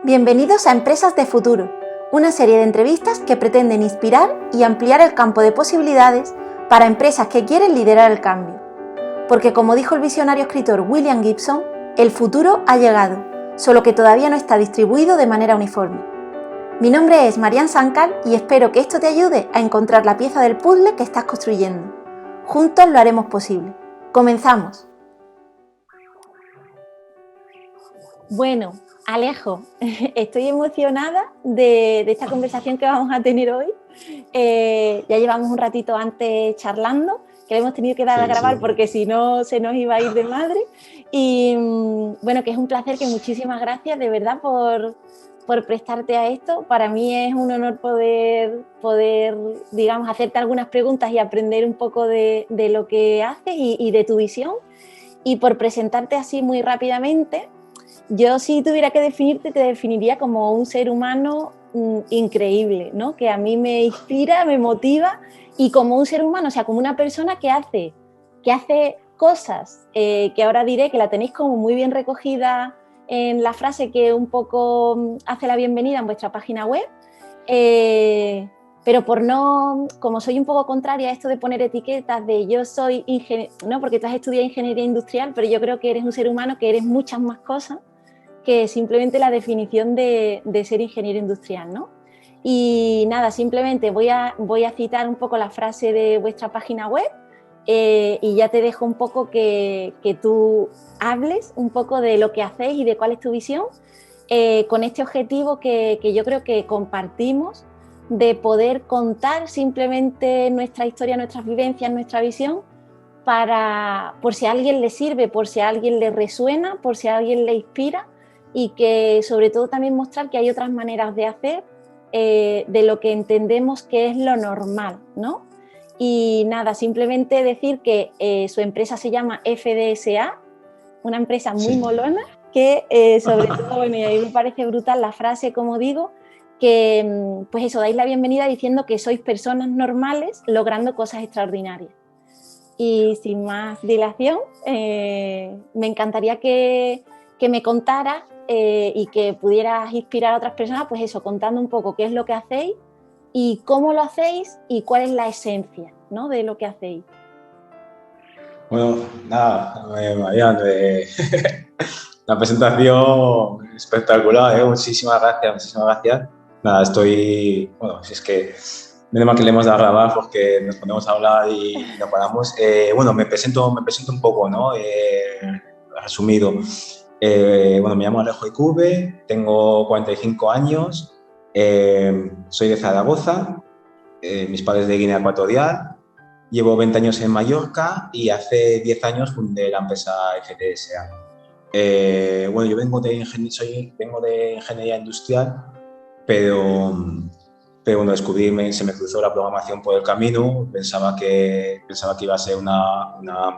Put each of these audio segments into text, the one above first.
Bienvenidos a Empresas de Futuro, una serie de entrevistas que pretenden inspirar y ampliar el campo de posibilidades para empresas que quieren liderar el cambio. Porque como dijo el visionario escritor William Gibson, el futuro ha llegado, solo que todavía no está distribuido de manera uniforme. Mi nombre es Marian Sancal y espero que esto te ayude a encontrar la pieza del puzzle que estás construyendo. Juntos lo haremos posible. ¡Comenzamos! Bueno, Alejo, estoy emocionada de esta conversación que vamos a tener hoy. Ya llevamos un ratito antes charlando, que le hemos tenido que dar a grabar porque si no se nos iba a ir de madre. Y bueno, que es un placer, que muchísimas gracias de verdad por prestarte a esto. Para mí es un honor poder digamos, hacerte algunas preguntas y aprender un poco de lo que haces y de tu visión. Y por presentarte así muy rápidamente, yo, si tuviera que definirte, te definiría como un ser humano increíble, ¿no? Que a mí me inspira, me motiva, y como un ser humano, o sea, como una persona que hace cosas que ahora diré que la tenéis como muy bien recogida en la frase que un poco hace la bienvenida en vuestra página web, pero por no, como soy un poco contraria a esto de poner etiquetas de yo soy ingeniero, ¿no? Porque tú has estudiado ingeniería industrial, pero yo creo que eres un ser humano que eres muchas más cosas que simplemente la definición de ser ingeniero industrial, ¿no? Y nada, simplemente voy a citar un poco la frase de vuestra página web y ya te dejo un poco que tú hables un poco de lo que hacéis y de cuál es tu visión, con este objetivo que yo creo que compartimos, de poder contar simplemente nuestra historia, nuestras vivencias, nuestra visión, por si a alguien le sirve, por si a alguien le resuena, por si a alguien le inspira, y que sobre todo también mostrar que hay otras maneras de hacer de lo que entendemos que es lo normal, ¿no? Y nada, simplemente decir que su empresa se llama FDSA, una empresa muy molona, que sobre todo, bueno, y a mí me parece brutal la frase, como digo, que pues eso, dais la bienvenida diciendo que sois personas normales logrando cosas extraordinarias. Y sin más dilación, me encantaría que me contaras y que pudieras inspirar a otras personas, pues eso, contando un poco qué es lo que hacéis y cómo lo hacéis y cuál es la esencia, ¿no?, de lo que hacéis. Bueno, nada, Marian, la presentación espectacular, muchísimas gracias, muchísimas gracias. Nada, bueno, si es que menos mal que le hemos dado a grabar porque nos ponemos a hablar y no paramos. Bueno, me presento un poco, ¿no? Resumido. Bueno, me llamo Alejo Icurbe, tengo 45 años, soy de Zaragoza, mis padres de Guinea Ecuatorial, llevo 20 años en Mallorca y hace 10 años fundé la empresa FDSA. Bueno, yo vengo de ingeniería industrial, pero bueno, se me cruzó la programación por el camino. Pensaba que iba a ser una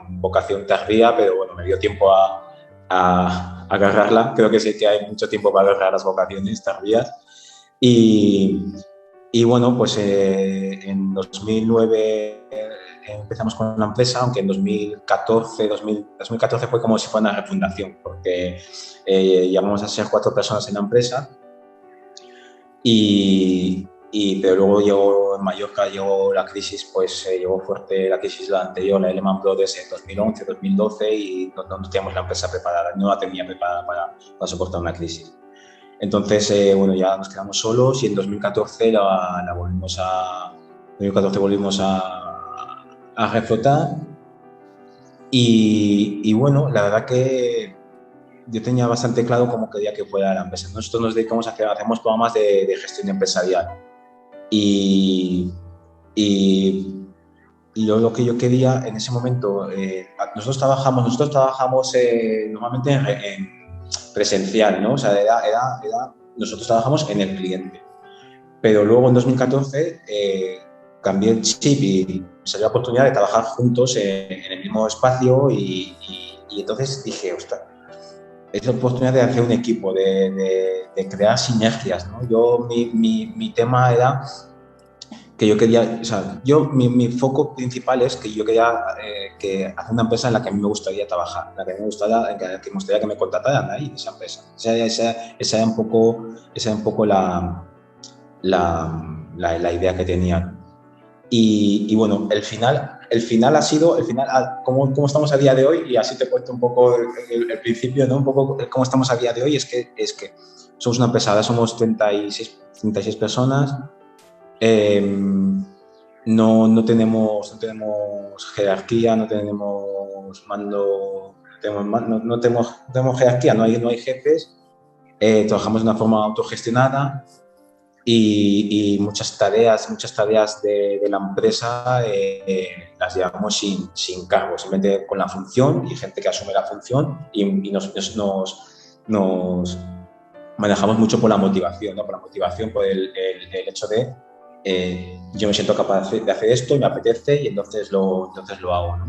vocación tardía, pero bueno, me dio tiempo a agarrarla. Creo que sí que hay mucho tiempo para agarrar las vocaciones tardías. Y bueno, pues en 2009 empezamos con la empresa, aunque en 2014 fue como si fuera una refundación, porque llegamos a ser 4 personas en la empresa. Pero luego llegó en Mallorca, llegó la crisis, pues llegó fuerte la crisis la anterior, la Lehman Brothers en 2011, 2012, y no teníamos la empresa preparada, no la tenía preparada para soportar una crisis. Entonces, bueno, ya nos quedamos solos y en 2014 volvimos a reflotar y bueno, la verdad que yo tenía bastante claro cómo quería que fuera la empresa. Nosotros nos dedicamos hacemos programas de gestión empresarial y lo que yo quería en ese momento, nosotros trabajamos normalmente en presencial, ¿no? O sea, nosotros trabajamos en el cliente. Pero luego en 2014 cambié el chip y salió la oportunidad de trabajar juntos en el mismo espacio y entonces dije, ostras, es la oportunidad de hacer un equipo, de crear sinergias, ¿no? Mi tema era yo quería, o sea, mi foco principal es que yo quería que hacer una empresa en la que a mí me gustaría trabajar, en la que me gustaría que me contrataran ahí, esa empresa. Esa era un poco la idea que tenía. Y bueno, el final ha sido, cómo estamos a día de hoy, y así te cuento un poco el principio, ¿no? Un poco cómo estamos a día de hoy, es que somos una empresa, ahora somos 36 personas. No tenemos jerarquía, no tenemos mando, no tenemos jerarquía, no hay jefes, trabajamos de una forma autogestionada y muchas tareas de la empresa las llevamos sin cargo, simplemente con la función y gente que asume la función y nos manejamos mucho por la motivación, ¿no? Por la motivación, por el hecho de yo me siento capaz de hacer esto y me apetece y entonces lo hago, ¿no?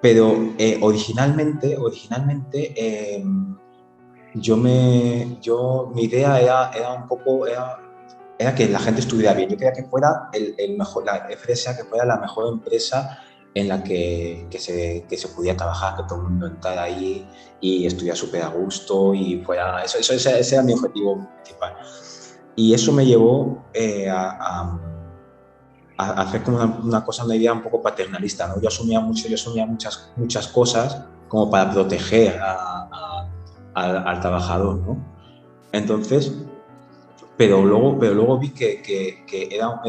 Pero originalmente mi idea era un poco era que la gente estuviera bien. Yo quería que fuera el mejor, la FDSA, que fuera la mejor empresa en la que se pudiera trabajar, que todo el mundo entrara ahí y estuviera súper a gusto y fuera... Ese era mi objetivo principal. Y eso me llevó a hacer como una idea un poco paternalista, ¿no? Yo asumía muchas cosas como para proteger al trabajador, ¿no? Entonces, pero luego vi que era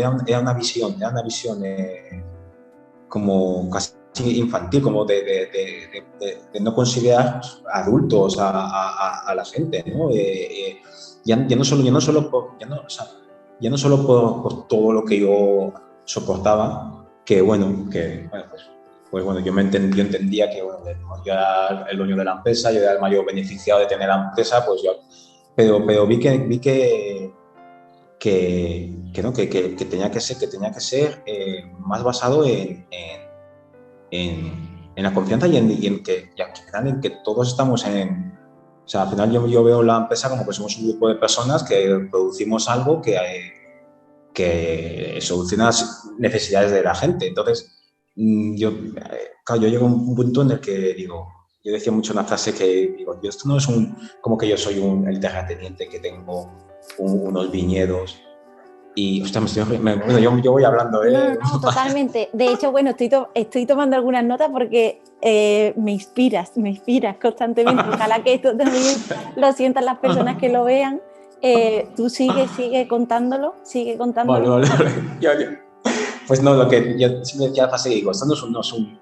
una visión como casi infantil, como de no considerar adultos a la gente, ¿no? Ya no solo por todo lo que yo soportaba, pues bueno, yo entendía que bueno, yo era el dueño de la empresa, yo era el mayor beneficiado de tener la empresa, pues yo, pero vi que tenía que ser más basado en la confianza y en que todos estamos o sea, al final yo veo la empresa como que somos un grupo de personas que producimos algo que soluciona las necesidades de la gente. Entonces, yo llego a un punto en el que digo, yo decía mucho una frase que digo, esto no es como que yo soy el terrateniente que tengo unos viñedos y, ostras, bueno, yo voy hablando, ¿eh? No, totalmente. De hecho, bueno, estoy tomando algunas notas porque me inspiras constantemente. Ojalá que esto también lo sientan las personas que lo vean. Tú sigue contándolo. Vale. Pues no, lo que yo siempre decía la frase que digo, esto no es un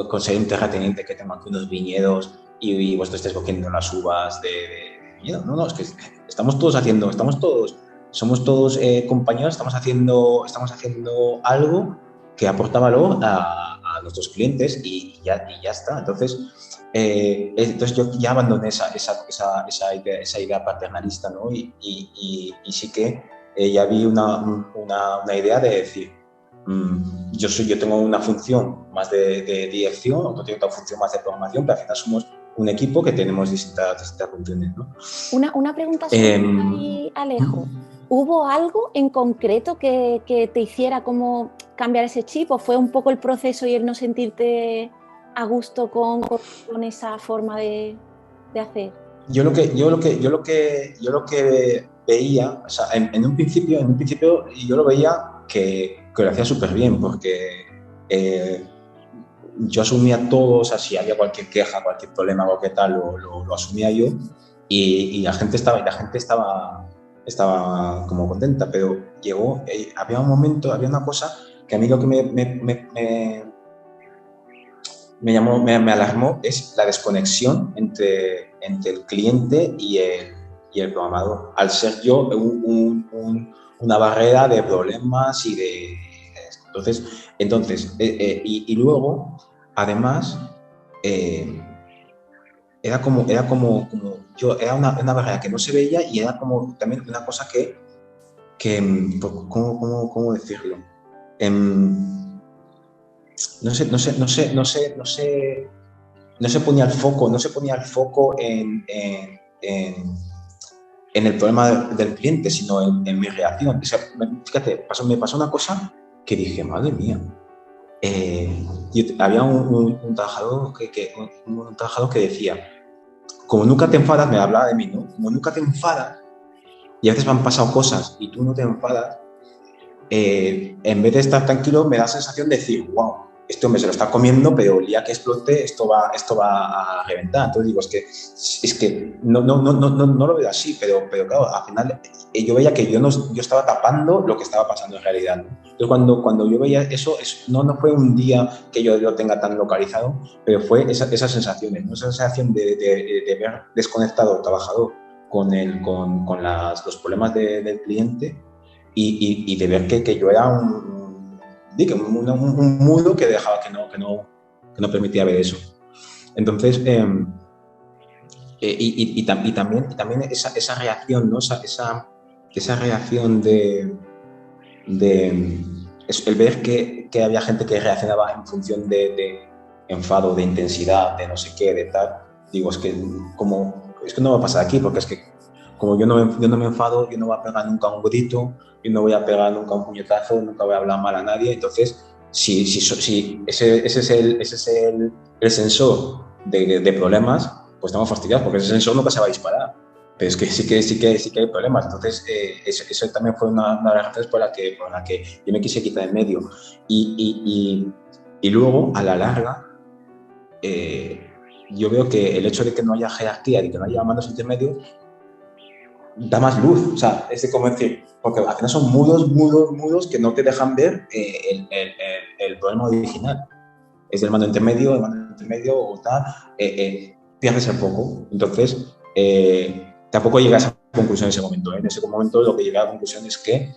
conseguir un terrateniente que tenga aquí unos viñedos y vosotros estéis cogiendo las uvas de viñedo. No, es que somos todos compañeros, estamos haciendo algo que aporta valor a nuestros clientes y ya está. Entonces yo ya abandoné esa idea paternalista, ¿no? Y sí que ya vi una idea de decir, yo tengo una función más de dirección, otro tiene otra función más de programación, pero al final somos un equipo que tenemos distintas funciones, ¿no? Una pregunta sobre Alejo. ¿Hubo algo en concreto que te hiciera como cambiar ese chip o fue un poco el proceso y el no sentirte a gusto con esa forma de hacer? Yo lo que veía, o sea, en un principio yo lo veía que lo hacía súper bien porque yo asumía todo, o sea, si había cualquier queja, cualquier problema, cualquier tal, lo asumía yo y la gente estaba como contenta, pero había un momento, había una cosa que a mí lo que me alarmó es la desconexión entre el cliente y el programador. Al ser yo una barrera de problemas y de esto. Entonces y luego, además, era como yo, era una barrera que no se veía y era como también una cosa que ¿cómo decirlo? No se ponía el foco en en el problema del cliente, sino en mi reacción. O sea, fíjate, me pasó una cosa que dije, madre mía. Había un trabajador un trabajador que decía, como nunca te enfadas, me hablaba de mí, ¿no? Como nunca te enfadas, y a veces me han pasado cosas y tú no te enfadas, en vez de estar tranquilo, me da la sensación de decir, wow, este hombre se lo está comiendo, pero el día que explote, esto va a reventar. Entonces digo, es que no lo veo así, pero claro, al final yo veía que yo estaba tapando lo que estaba pasando en realidad, ¿no? Entonces cuando yo veía eso, no fue un día que yo lo tenga tan localizado, pero fue esas sensaciones, ¿no? Esa sensación de ver desconectado al trabajador con los problemas del cliente, y de ver que yo era un mudo que dejaba que no permitía ver eso. Entonces, también esa reacción, ¿no? esa reacción de el ver que había gente que reaccionaba en función de enfado, de intensidad, de no sé qué, de tal. Digo, es que no va a pasar aquí, porque es que como yo no me enfado, yo no voy a pegar nunca un grito, yo no voy a pegar nunca un puñetazo, nunca voy a hablar mal a nadie. Entonces, si ese es el sensor de problemas, pues estamos fastidiados, porque ese sensor nunca se va a disparar. Pero es que sí que hay problemas. Entonces, eso también fue una de las razones por la que yo me quise quitar en medio. Y luego, a la larga, yo veo que el hecho de que no haya jerarquía y que no haya mandos intermedios da más luz. O sea, es como decir, porque al final son mudos que no te dejan ver el problema original. Es el mando intermedio o tal, pierdes el foco. Entonces, tampoco llegas a conclusión en ese momento. En ese momento lo que llegué a la conclusión es que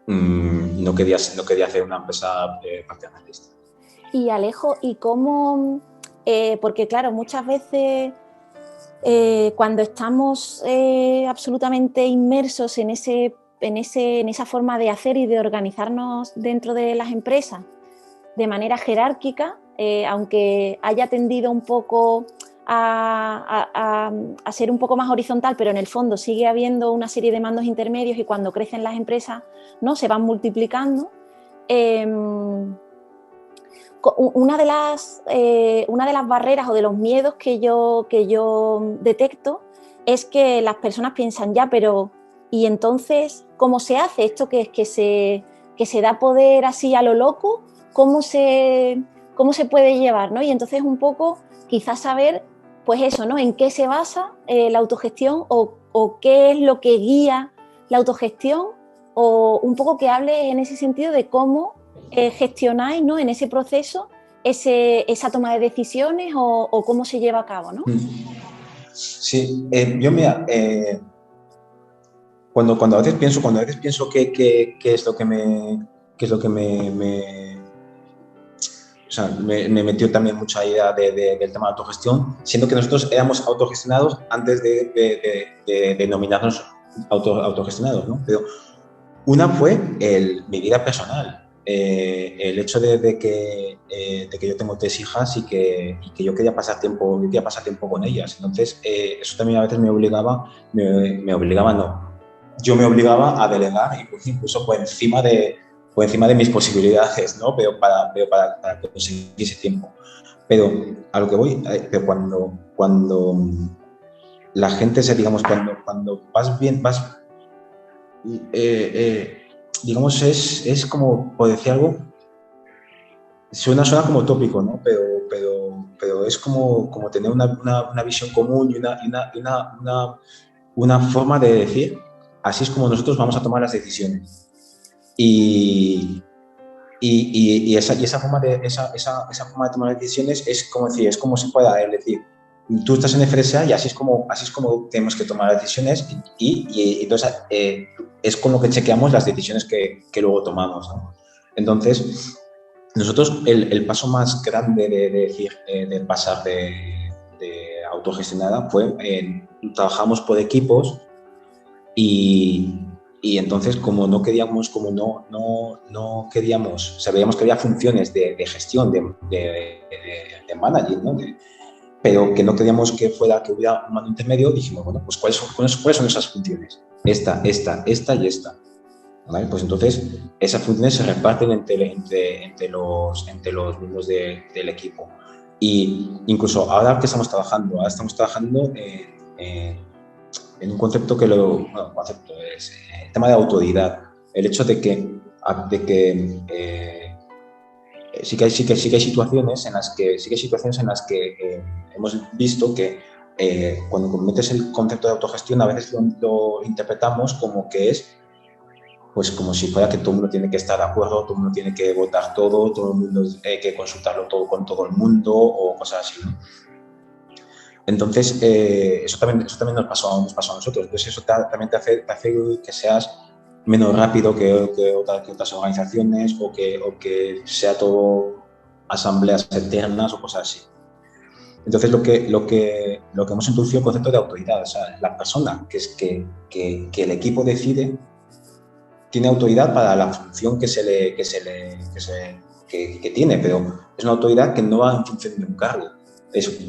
no quería hacer una empresa paternalista. Y Alejo, ¿y cómo? Porque claro, muchas veces cuando estamos absolutamente inmersos en esa forma de hacer y de organizarnos dentro de las empresas de manera jerárquica, aunque haya tendido un poco a ser un poco más horizontal, pero en el fondo sigue habiendo una serie de mandos intermedios y cuando crecen las empresas, ¿no?, se van multiplicando. Una de las barreras o de los miedos que yo detecto es que las personas piensan, ya, pero ¿y entonces cómo se hace esto que se da poder así a lo loco? ¿Cómo se puede llevar, ¿no? Y entonces un poco quizás saber, pues eso, ¿no?, en qué se basa la autogestión o qué es lo que guía la autogestión, o un poco que hables en ese sentido de cómo gestionáis, ¿no?, en ese proceso esa toma de decisiones o cómo se lleva a cabo, ¿no? Sí, yo mira, cuando a veces pienso qué es lo que o sea, me metió también mucha idea del tema de autogestión, siendo que nosotros éramos autogestionados antes de denominarnos autogestionados, ¿no? Pero una fue mi vida personal. El hecho de que yo tengo 3 hijas y que yo quería pasar tiempo con ellas. Entonces, eso también a veces me obligaba no. Yo me obligaba a delegar, incluso por encima de mis posibilidades, ¿no? Pero para conseguir ese tiempo. Pero a lo que voy, pero cuando la gente digamos, cuando vas bien, digamos, es como, por decir algo, suena como tópico, ¿no? Pero es como tener una visión común y una forma de decir, así es como nosotros vamos a tomar las decisiones. Y esa forma de tomar decisiones es como decir, es como se pueda, es decir, tú estás en FRSA y así es como tenemos que tomar las decisiones y entonces es con lo que chequeamos las decisiones que luego tomamos, ¿no? Entonces, nosotros el paso más grande de pasar de autogestionada fue, trabajamos por equipos y entonces como no queríamos, sabíamos que había funciones de gestión, de managing, ¿no? pero que no queríamos que hubiera un mando intermedio. Dijimos, bueno, pues ¿cuáles son esas funciones? Esta y esta. ¿Vale? Pues entonces esas funciones se reparten entre los miembros del equipo. Y incluso ahora que estamos trabajando, en un concepto concepto es el tema de autoridad. El hecho de que sí que hay situaciones en las que hemos visto que cuando metes el concepto de autogestión a veces lo interpretamos como que es pues como si fuera que todo el mundo tiene que estar de acuerdo, todo el mundo tiene que votar todo el mundo hay que consultarlo todo con todo el mundo o cosas así, ¿no? Entonces, eso también nos pasó a nosotros. Entonces, eso también te hace que seas menos rápido que otras organizaciones o que sea todo asambleas eternas o cosas así. Entonces, lo que hemos introducido es el concepto de autoridad. O sea, la persona que el equipo decide tiene autoridad para la función que tiene, pero es una autoridad que no va en función de un cargo.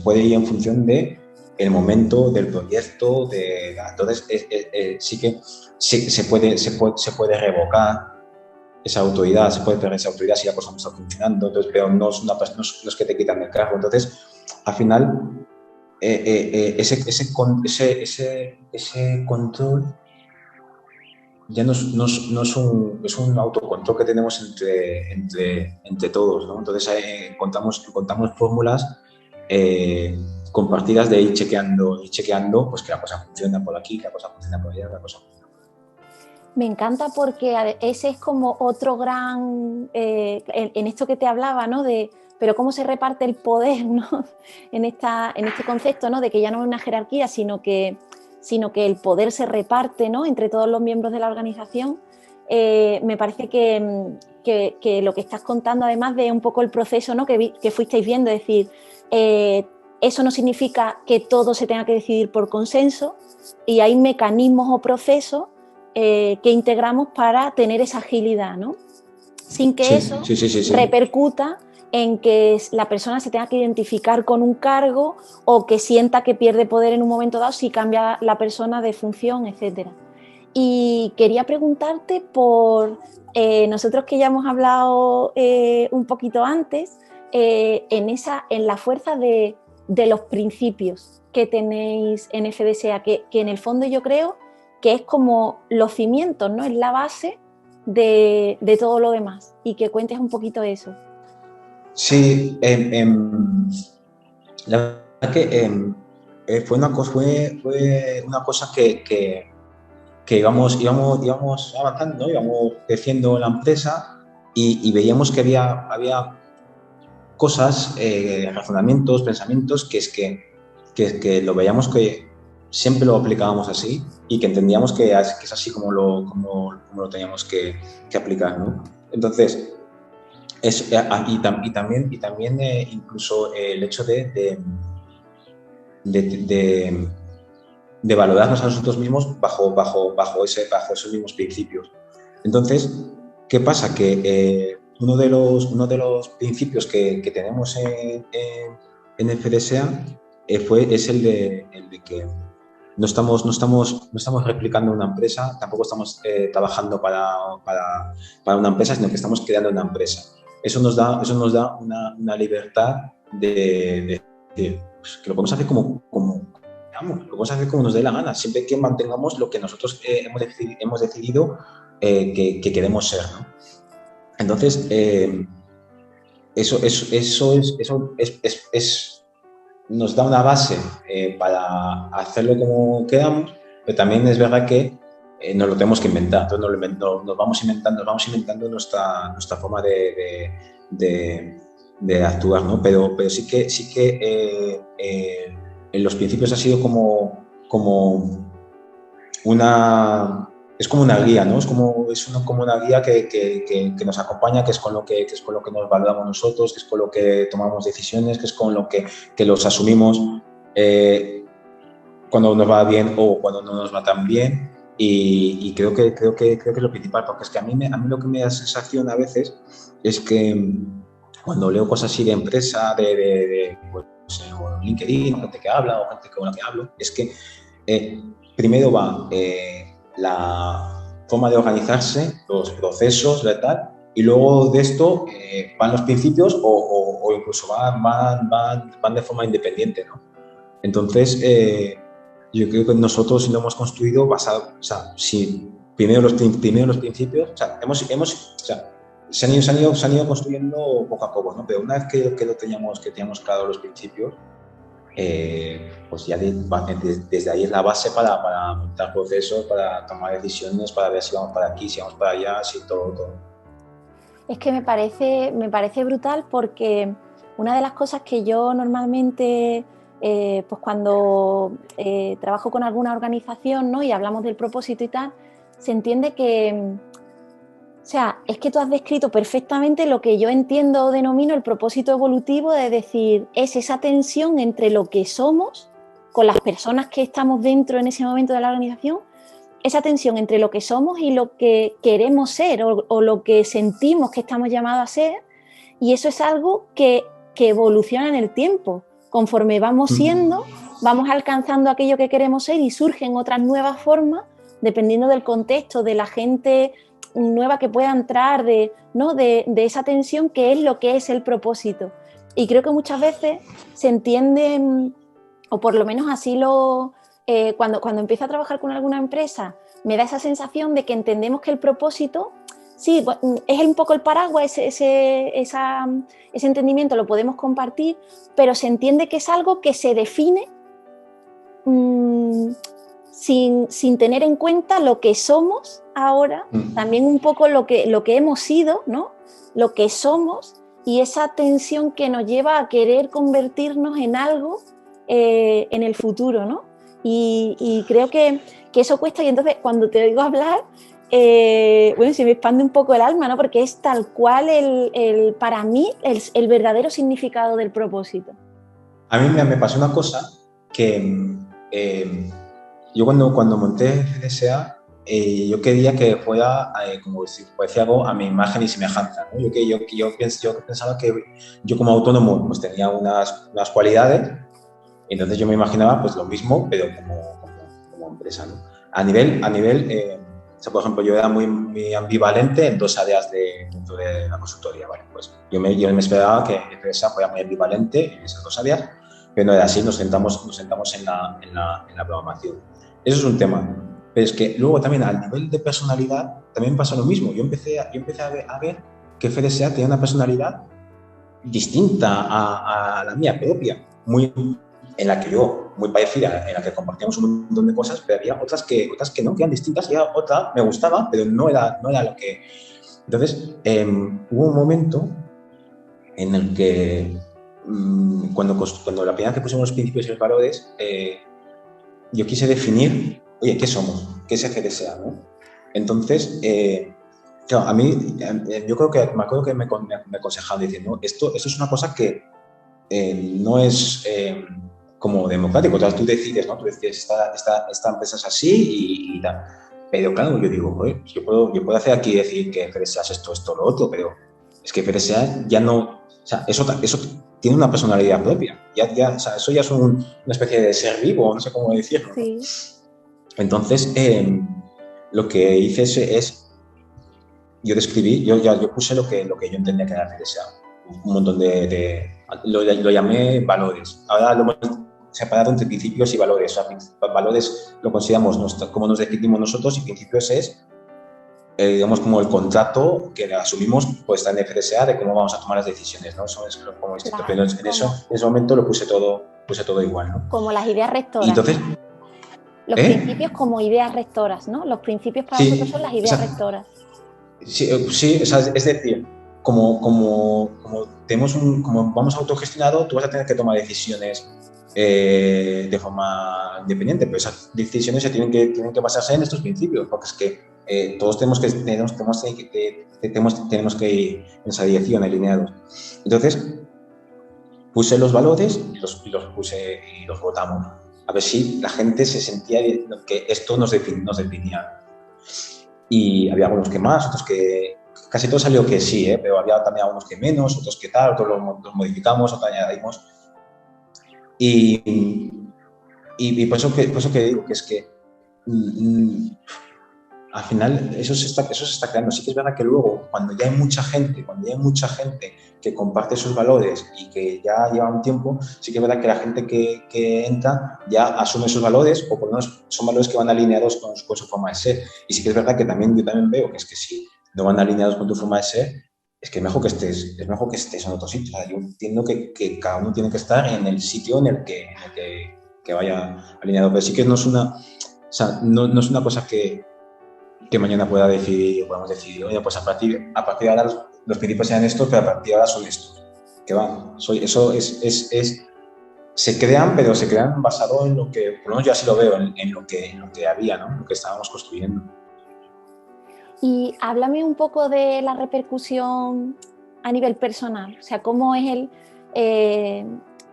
Puede ir en función de el momento del proyecto, entonces sí que se puede revocar esa autoridad, se puede perder esa autoridad si la cosa no está funcionando, entonces, pero no es que te quitan el cargo. Entonces, al final, ese control ya no es un autocontrol que tenemos entre todos, ¿no? Entonces contamos fórmulas compartidas de ir chequeando pues que la cosa funciona por aquí, que la cosa funciona por allá, que la cosa funciona. Me encanta porque ese es como otro gran, en esto que te hablaba, ¿no? Pero cómo se reparte el poder, ¿no? en este concepto, ¿no? De que ya no es una jerarquía, sino que el poder se reparte, ¿no? Entre todos los miembros de la organización. Me parece que lo que estás contando, además de un poco el proceso, ¿no? que fuisteis viendo, es decir, eso no significa que todo se tenga que decidir por consenso y hay mecanismos o procesos que integramos para tener esa agilidad, ¿no? Sin que eso repercuta en que la persona se tenga que identificar con un cargo o que sienta que pierde poder en un momento dado si cambia la persona de función, etc. Y quería preguntarte por nosotros que ya hemos hablado un poquito antes, en la fuerza de los principios que tenéis en FDSEA, que en el fondo yo creo que es como los cimientos, ¿no? Es la base de todo lo demás, y que cuentes un poquito eso. Sí, la verdad que fue una cosa que íbamos avanzando, ¿no? Íbamos creciendo la empresa y veíamos que había cosas, razonamientos, pensamientos que lo veíamos que siempre lo aplicábamos así y que entendíamos que es así como lo teníamos que aplicar, ¿no? Entonces, también incluso el hecho de valorarnos a nosotros mismos bajo esos mismos principios. Entonces, ¿qué pasa? Que uno de los principios que tenemos en FDSEA es el de que no estamos replicando una empresa, tampoco estamos trabajando para una empresa, sino que estamos creando una empresa. Eso nos da una libertad de decir, pues, que lo podemos hacer como lo podemos hacer como nos dé la gana, siempre que mantengamos lo que nosotros hemos decidido que queremos ser, ¿no? Entonces, nos da una base para hacerlo como queramos, pero también es verdad que nos lo tenemos que inventar. Entonces nos vamos inventando nuestra forma de actuar, ¿no? Pero sí que en los principios ha sido como una guía, ¿no? Es como una guía que nos acompaña, que es con lo que nos valoramos nosotros, que es con lo que tomamos decisiones, que es con lo que los asumimos cuando nos va bien o cuando no nos va tan bien. Y creo que es lo principal, porque es que a mí lo que me da sensación a veces es que cuando leo cosas así de empresa, pues o en LinkedIn, gente que habla o gente con la que hablo, es que primero va la forma de organizarse, los procesos, tal, y luego de esto van los principios o incluso van de forma independiente, ¿no? Entonces, yo creo que nosotros lo hemos construido basado, o sea, si primero los principios, o sea, se han ido construyendo poco a poco, ¿no? Pero una vez que teníamos claro los principios, pues ya desde ahí es la base para montar procesos, para tomar decisiones, para ver si vamos para aquí, si vamos para allá, si todo. Es que me parece brutal porque una de las cosas que yo normalmente, pues cuando trabajo con alguna organización, ¿no? Y hablamos del propósito y tal, se entiende que, o sea, es que tú has descrito perfectamente lo que yo entiendo o denomino el propósito evolutivo, de decir, es esa tensión entre lo que somos con las personas que estamos dentro en ese momento de la organización, esa tensión entre lo que somos y lo que queremos ser o lo que sentimos que estamos llamados a ser, y eso es algo que evoluciona en el tiempo. Conforme vamos siendo, vamos alcanzando aquello que queremos ser y surgen otras nuevas formas, dependiendo del contexto, de la gente nueva que pueda entrar, ¿no? de esa tensión que es lo que es el propósito. Y creo que muchas veces se entiende, o por lo menos así cuando empiezo a trabajar con alguna empresa, me da esa sensación de que entendemos que el propósito, sí, es un poco el paraguas, ese entendimiento lo podemos compartir, pero se entiende que es algo que se define sin tener en cuenta lo que somos ahora, también un poco lo que hemos sido, ¿no? Lo que somos, y esa tensión que nos lleva a querer convertirnos en algo en el futuro, ¿no? Y creo que eso cuesta, y entonces cuando te oigo hablar, bueno, se me expande un poco el alma, ¿no? Porque es tal cual para mí el verdadero significado del propósito. A mí me pasó una cosa que yo cuando monté CDSA, yo quería que fuera, como decía algo, a mi imagen y semejanza, ¿no? Yo pensaba que yo como autónomo pues tenía unas cualidades, entonces yo me imaginaba pues lo mismo, pero como empresa, ¿no? A nivel o sea, por ejemplo, yo era muy ambivalente en dos áreas dentro de la consultoría, ¿vale? Pues yo me esperaba que la empresa fuera muy ambivalente en esas dos áreas, pero no era así, nos sentamos en la programación. Eso es un tema. Pero es que luego también al nivel de personalidad también pasa lo mismo. Yo empecé a ver que FDSA tenía una personalidad distinta a la mía propia, en la que yo, muy parecida, en la que compartíamos un montón de cosas, pero había otras que no, que eran distintas, y otra me gustaba, pero no era lo que... Entonces, hubo un momento en el que, cuando la primera vez que pusimos los principios y los valores, yo quise definir, oye, ¿qué somos? ¿Qué es FDSA, ¿no? Entonces, claro, a mí, yo creo que me acuerdo que me aconsejaban diciendo, esto es una cosa que no es como democrático. Entonces, tú decides, ¿no? Tú decides, esta empresa es así y tal. Pero claro, yo digo, joder, yo puedo hacer aquí decir que FDSA es esto, lo otro, pero es que FDSA ya no... O sea, eso tiene una personalidad propia. O sea, eso ya es una especie de ser vivo, no sé cómo decirlo, ¿no? Sí. Entonces, lo que hice es yo describí, yo puse lo que yo entendía que era FDSA. Un montón lo llamé valores. Ahora lo hemos separado entre principios y valores. O sea, valores lo consideramos como nos definimos nosotros, y principios es, digamos, como el contrato que asumimos, pues está en FDSA, de cómo vamos a tomar las decisiones, ¿no? Eso es como distinto. Claro, pero en ese momento lo puse todo igual, ¿no? Como las ideas rectoras. Y entonces, los principios como ideas rectoras, ¿no? Los principios para nosotros son las ideas rectoras. Sí, o sea, es decir, como vamos autogestionado, tú vas a tener que tomar decisiones de forma independiente, pero esas decisiones se tienen que basarse en estos principios, porque es que todos tenemos que ir en esa dirección, alineados. Entonces, puse los valores y los votamos, a ver si la gente se sentía que esto nos definía. Y había algunos que más, otros que... Casi todo salió que sí, pero había también algunos que menos, otros que tal, otros los modificamos, otros añadimos. Y, y por eso que digo que es que al final eso se está creando. Sí que es verdad que luego, cuando ya hay mucha gente que comparte esos valores y que ya lleva un tiempo, sí que es verdad que la gente que entra ya asume esos valores, o por lo menos son valores que van alineados con su forma de ser. Y sí que es verdad que yo también veo que es que si no van alineados con tu forma de ser, es que es mejor que estés en otro sitio. O sea, yo entiendo que cada uno tiene que estar en el sitio en el que vaya alineado, pero sí que no es una, o sea, no es una cosa que mañana podamos decidir, oye, pues a partir de ahora los principios sean estos, pero a partir de ahora son estos. Que van, eso se crean, pero se crean basado en lo que, por lo menos yo así lo veo, en lo que había, ¿no? Lo que estábamos construyendo. Y háblame un poco de la repercusión a nivel personal, o sea, cómo es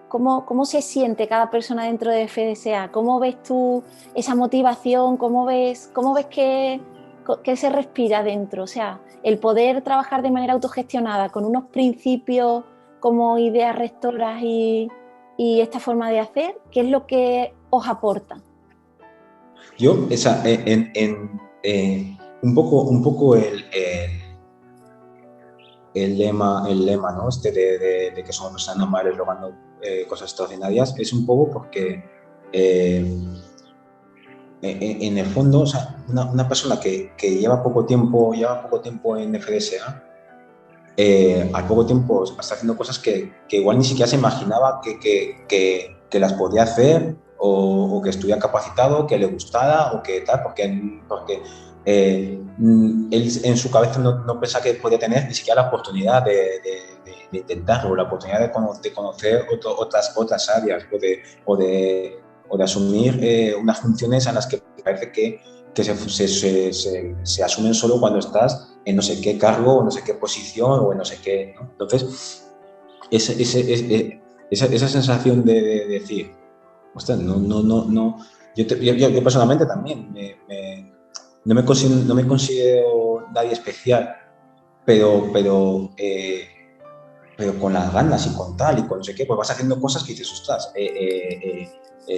cómo se siente cada persona dentro de FDSA, cómo ves tú esa motivación, cómo ves que se respira dentro, o sea, el poder trabajar de manera autogestionada con unos principios como ideas rectoras y esta forma de hacer, ¿qué es lo que os aporta? Yo, un poco el lema, ¿no? De que somos personas normales logrando cosas extraordinarias, es un poco porque en el fondo, o sea, una persona que lleva poco tiempo en FDSA, al poco tiempo está haciendo cosas que igual ni siquiera se imaginaba que las podía hacer, o que estuviera capacitado, que le gustara o que tal, porque él en su cabeza no pensaba que podía tener ni siquiera la oportunidad de intentarlo, la oportunidad de conocer otras áreas, o de asumir unas funciones en las que parece que se asumen solo cuando estás en no sé qué cargo o no sé qué posición o en no sé qué, ¿no? Entonces, esa sensación de decir, ostras, yo personalmente también no me considero nadie especial, pero con las ganas y con tal y con no sé qué, pues vas haciendo cosas que dices, ostras,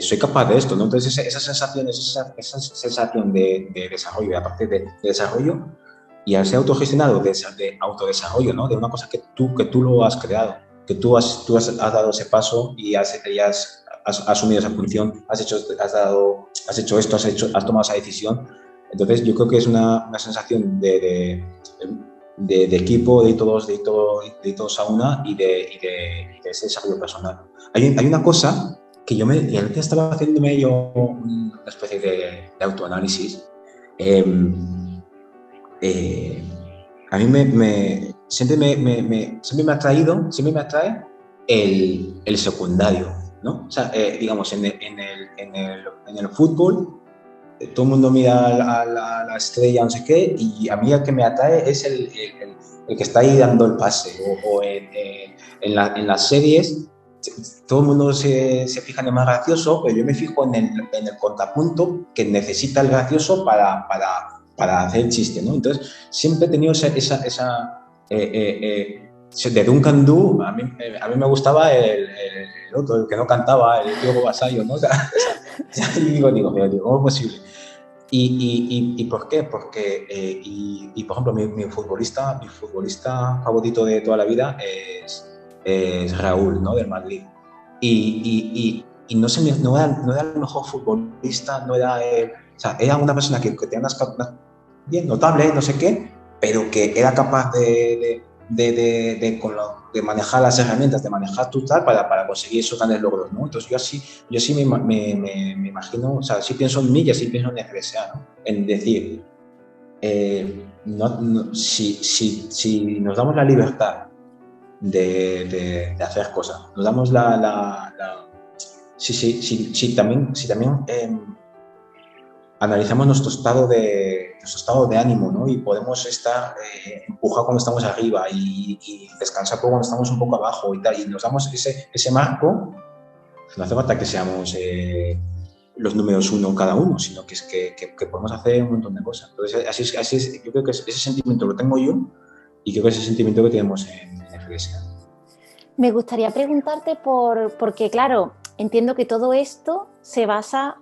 soy capaz de esto, ¿no? Entonces esa sensación de desarrollo, y aparte de desarrollo, y al ser autogestionado, de autodesarrollo, ¿no? De una cosa que tú lo has creado, que tú has dado ese paso y has asumido esa función, has hecho esto, has tomado esa decisión. Entonces yo creo que es una sensación de equipo, de todos a una, y de ese desarrollo personal. Hay una cosa que el otro día estaba haciéndome yo una especie de autoanálisis. A mí siempre me atrae el secundario, ¿no? O sea, digamos, en el fútbol, todo el mundo mira a la estrella, no sé qué, y a mí el que me atrae es el que está ahí dando el pase, o en las series, todo el mundo se fija en el más gracioso, pero yo me fijo en el contrapunto que necesita el gracioso para hacer el chiste, ¿no? Entonces, siempre he tenido de Duncan Du, a mí me gustaba el otro, el que no cantaba, el Diogo Basayo, ¿no? O sea, y digo, ¿cómo es posible? ¿Y por qué? Porque, por ejemplo, mi futbolista favorito de toda la vida es Raúl, ¿no? Del Madrid. Y no era el mejor futbolista, no era o sea, era una persona que tenía unas bien notable, no sé qué, pero que era capaz de manejar las herramientas, de manejar tu tal para conseguir esos grandes logros, ¿no? Entonces yo así me imagino, o sea, sí pienso en mí y así pienso en FDSA, ¿no? En decir, si nos damos la libertad de hacer cosas, nos damos si también analizamos nuestro estado de ánimo, ¿no? Y podemos estar empujados cuando estamos arriba y descansar cuando estamos un poco abajo y tal, y nos damos ese marco. No hace falta que seamos los números uno cada uno, sino que es que podemos hacer un montón de cosas. Entonces, así es, yo creo que ese sentimiento lo tengo yo, y creo que ese sentimiento que tenemos en FDSA. Me gustaría preguntarte porque claro, entiendo que todo esto se basa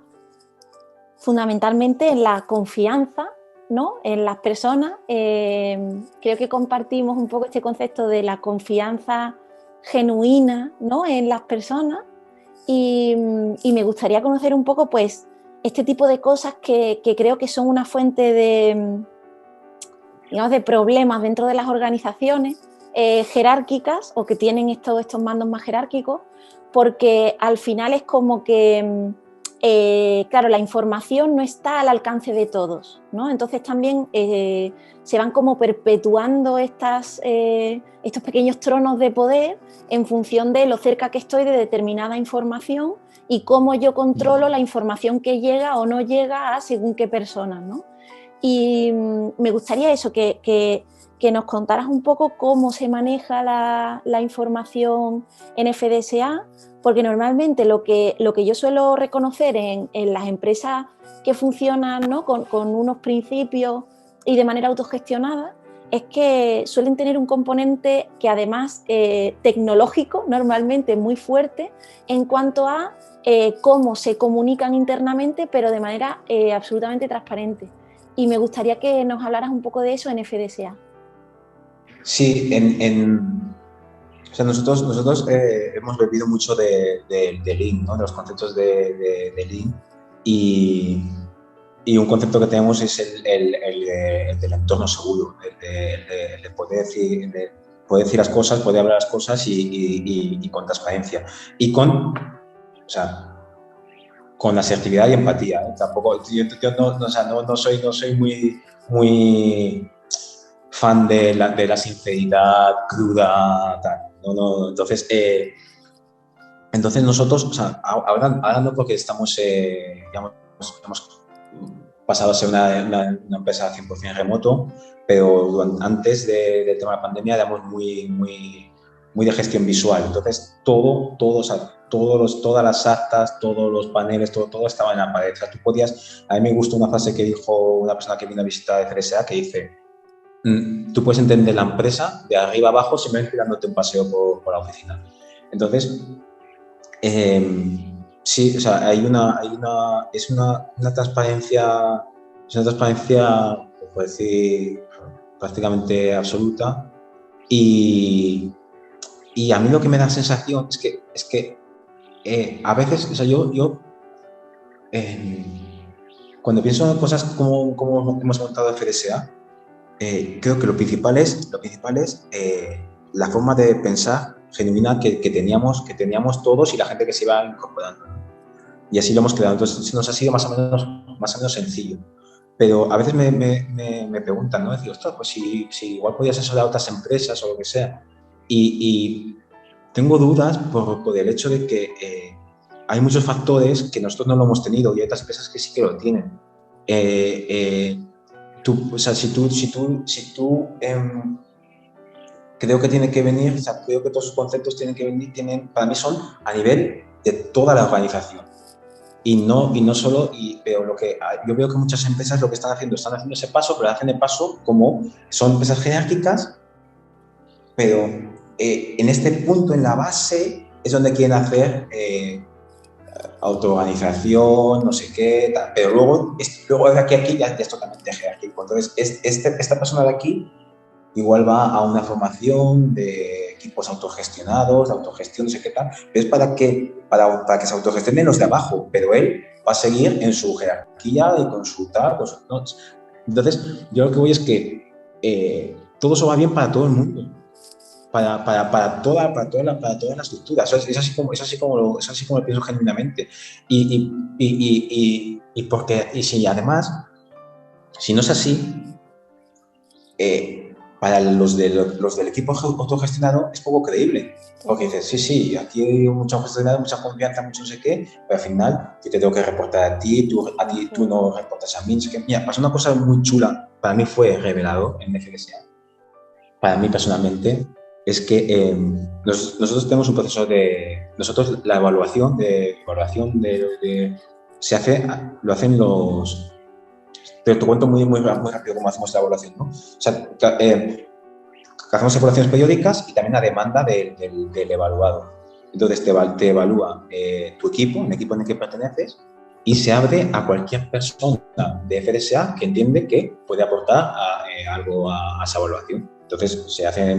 fundamentalmente en la confianza, ¿no?, en las personas. Creo que compartimos un poco este concepto de la confianza genuina, ¿no?, en las personas, y me gustaría conocer un poco, pues, este tipo de cosas que creo que son una fuente de, digamos, de problemas dentro de las organizaciones jerárquicas, o que tienen estos mandos más jerárquicos, porque al final es como que, claro, la información no está al alcance de todos, ¿no? Entonces también se van como perpetuando estos pequeños tronos de poder en función de lo cerca que estoy de determinada información y cómo yo controlo la información que llega o no llega a según qué personas, ¿no? Y me gustaría eso, que nos contaras un poco cómo se maneja la información en FDSA, porque normalmente lo que yo suelo reconocer en las empresas que funcionan, ¿no?, con unos principios y de manera autogestionada, es que suelen tener un componente que además tecnológico, normalmente muy fuerte, en cuanto a cómo se comunican internamente, pero de manera absolutamente transparente. Y me gustaría que nos hablaras un poco de eso en FDSA. Sí, o sea, nosotros hemos bebido mucho de Lean, ¿no?, de los conceptos de Lean, y un concepto que tenemos es el del entorno seguro, el de poder decir las cosas, poder hablar las cosas y con transparencia. Y o sea, con asertividad y empatía, ¿eh? Tampoco, yo no soy muy fan de la sinceridad cruda, tal. No. Entonces nosotros, o sea, ahora no, porque ya hemos pasado a ser una empresa 100% remoto, pero antes del tema de la pandemia éramos muy de gestión visual. Entonces o sea, todas las actas, todos los paneles, todo estaba en la pared. O sea, a mí me gustó una frase que dijo una persona que vino a visitar de FRSA, que dice: tú puedes entender la empresa de arriba abajo simplemente dándote un paseo por la oficina. Entonces, sí, o sea, es una transparencia, puedo decir, prácticamente absoluta, y a mí lo que me da sensación es que a veces, o sea, yo cuando pienso en cosas como hemos montado FDSA, creo que lo principal es la forma de pensar genuina que teníamos todos y la gente que se iba incorporando, ¿no? Y así lo hemos creado. Entonces nos ha sido más o menos sencillo. Pero a veces me preguntan, ¿no? Decir, ostras, pues si igual podías asesorar a otras empresas o lo que sea. Y tengo dudas por el hecho de que hay muchos factores que nosotros no lo hemos tenido y hay otras empresas que sí que lo tienen. O sea, si tú creo que tiene que venir, o sea, creo que todos sus conceptos tienen que venir, para mí son a nivel de toda la organización. Y no solo, pero yo veo que muchas empresas lo que están haciendo ese paso, pero hacen el paso como son empresas jerárquicas, pero en este punto, en la base, es donde quieren hacer autoorganización, no sé qué, tal. Pero luego de aquí ya es totalmente jerárquico. Entonces, esta persona de aquí igual va a una formación de equipos autogestionados, de autogestión, no sé qué tal, pero es para que se autogestionen los de abajo, pero él va a seguir en su jerarquía y consultar. ¿No? Entonces, yo lo que voy es que todo eso va bien para todo el mundo, para toda la estructura. Eso es así como lo pienso genuinamente. Y si además, si no es así, para los del equipo autogestionado es poco creíble, porque dices, sí, aquí hay mucha autogestionado, mucha confianza, mucho no sé qué, pero al final yo te tengo que reportar a ti, tú no reportas a mí, no sé qué. Mira, pasó una cosa muy chula, para mí fue revelador en FDSA, para mí personalmente, es que nosotros tenemos un proceso nosotros la evaluación lo hacen los... Te cuento muy rápido cómo hacemos la evaluación, ¿no? O sea, hacemos evaluaciones periódicas y también a demanda del evaluado. Entonces te evalúa tu equipo, el equipo en el que perteneces, y se abre a cualquier persona de FDSA que entiende que puede aportar algo a esa evaluación. Entonces se hace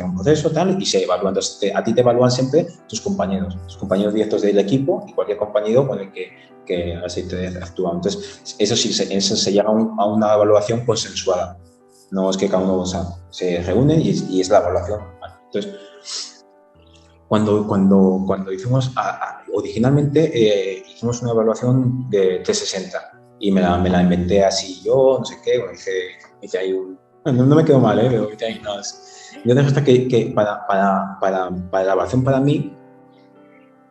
un proceso tal y se evalúa. Entonces a ti te evalúan siempre tus compañeros directos del equipo y cualquier compañero con el que así te actúa. Entonces eso sí, eso se llega a una evaluación consensuada. No es que cada uno se reúne y es la evaluación. Entonces, cuando hicimos, originalmente hicimos una evaluación de 360 y me la inventé así yo, no sé qué, bueno, hice ahí no me quedó mal, pero hice ahí nada. Yo hasta que para la evaluación para mí,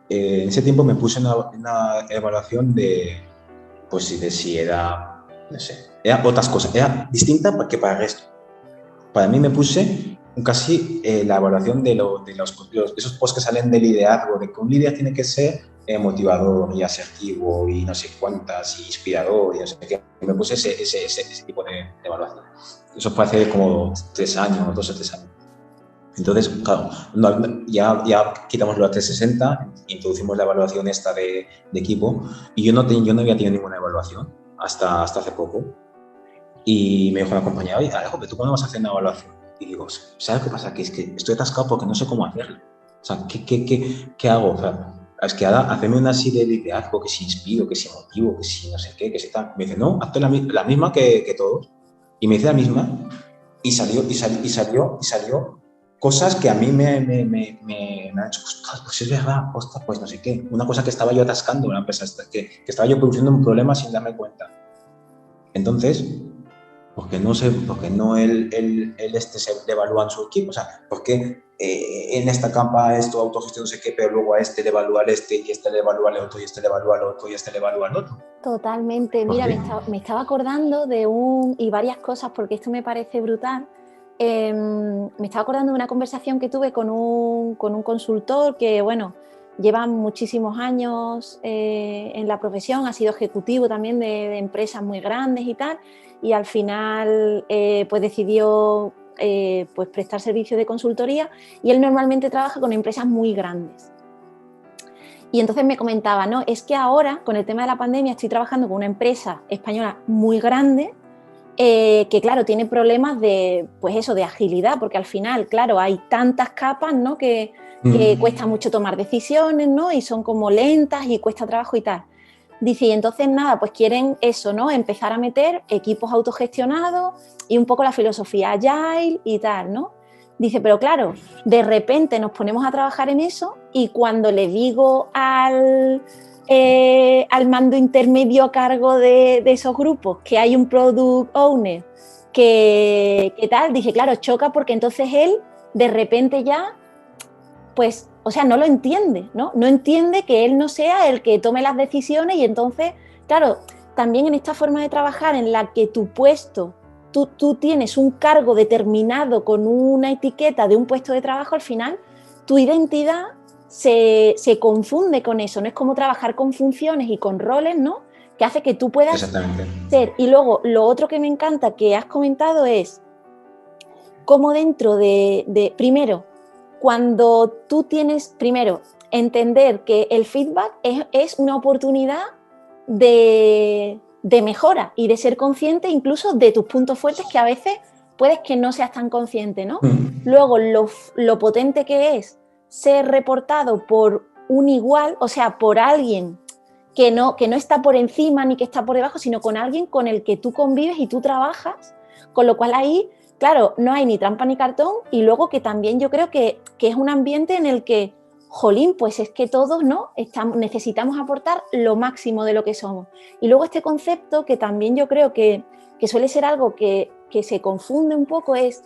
en ese tiempo me puse una evaluación de si era, no sé, era otras cosas, era distinta que para el resto. Para mí me puse casi la evaluación de esos posts que salen de liderazgo, de que un líder tiene que ser motivador y asertivo y no sé cuántas, y inspirador y no sé qué. Me puse ese tipo de evaluación. Eso fue hace como 3 años, 2 o 3 años. Entonces, claro, ya quitamos los 360, introducimos la evaluación esta de equipo y yo no había tenido ninguna evaluación hasta hace poco. Y me dijo la compañera, oye, Alejo, ¿pero tú cuándo vas a hacer una evaluación? Y digo, ¿sabes qué pasa? Que es que estoy atascado porque no sé cómo hacerlo. O sea, ¿qué hago? O sea, es que ahora haceme una así de liderazgo, que si inspiro, que si motivo, que si no sé qué, que si tal. Me dice, no, hazte la misma que todos. Y me hice la misma y salió cosas que a mí me han hecho, pues es verdad, ostras, pues no sé qué. Una cosa que estaba yo atascando en la empresa, que estaba yo produciendo un problema sin darme cuenta. Entonces, ¿por qué no él se evalúa en su equipo? O sea, ¿por qué en esta capa esto autogestión no sé qué, pero luego a este le evalúa al este y este le evalúa al otro y este le evalúa al otro y este le evalúa al otro? Totalmente. Mira, me estaba acordando y varias cosas, porque esto me parece brutal. Me estaba acordando de una conversación que tuve con un consultor que, bueno, lleva muchísimos años en la profesión, ha sido ejecutivo también de empresas muy grandes y tal, y al final pues decidió pues prestar servicio de consultoría, y él normalmente trabaja con empresas muy grandes. Y entonces me comentaba, no, es que ahora con el tema de la pandemia estoy trabajando con una empresa española muy grande que claro, tiene problemas de, pues eso, de agilidad, porque al final, claro, hay tantas capas, ¿no? que cuesta mucho tomar decisiones, ¿no? Y son como lentas y cuesta trabajo y tal. Dice, y entonces nada, pues quieren eso, ¿no? Empezar a meter equipos autogestionados y un poco la filosofía agile y tal, ¿no? Dice, pero claro, de repente nos ponemos a trabajar en eso y cuando le digo al mando intermedio a cargo de esos grupos que hay un product owner que tal, dije, claro, choca porque entonces él de repente ya, pues, o sea, no lo entiende, ¿no? No entiende que él no sea el que tome las decisiones y entonces, claro, también en esta forma de trabajar en la que tu puesto, tú tienes un cargo determinado con una etiqueta de un puesto de trabajo, al final tu identidad se confunde con eso, no es como trabajar con funciones y con roles, ¿no? Que hace que tú puedas ser. Y luego, lo otro que me encanta que has comentado es cómo dentro primero, cuando tú tienes, primero, entender que el feedback es una oportunidad de mejora y de ser consciente incluso de tus puntos fuertes que a veces puedes que no seas tan consciente, ¿no? Luego, lo potente que es ser reportado por un igual, o sea, por alguien que no está por encima ni que está por debajo, sino con alguien con el que tú convives y tú trabajas, con lo cual ahí, claro, no hay ni trampa ni cartón, y luego que también yo creo que es un ambiente en el que, jolín, pues es que todos, ¿no? necesitamos aportar lo máximo de lo que somos. Y luego este concepto que también yo creo que suele ser algo que se confunde un poco es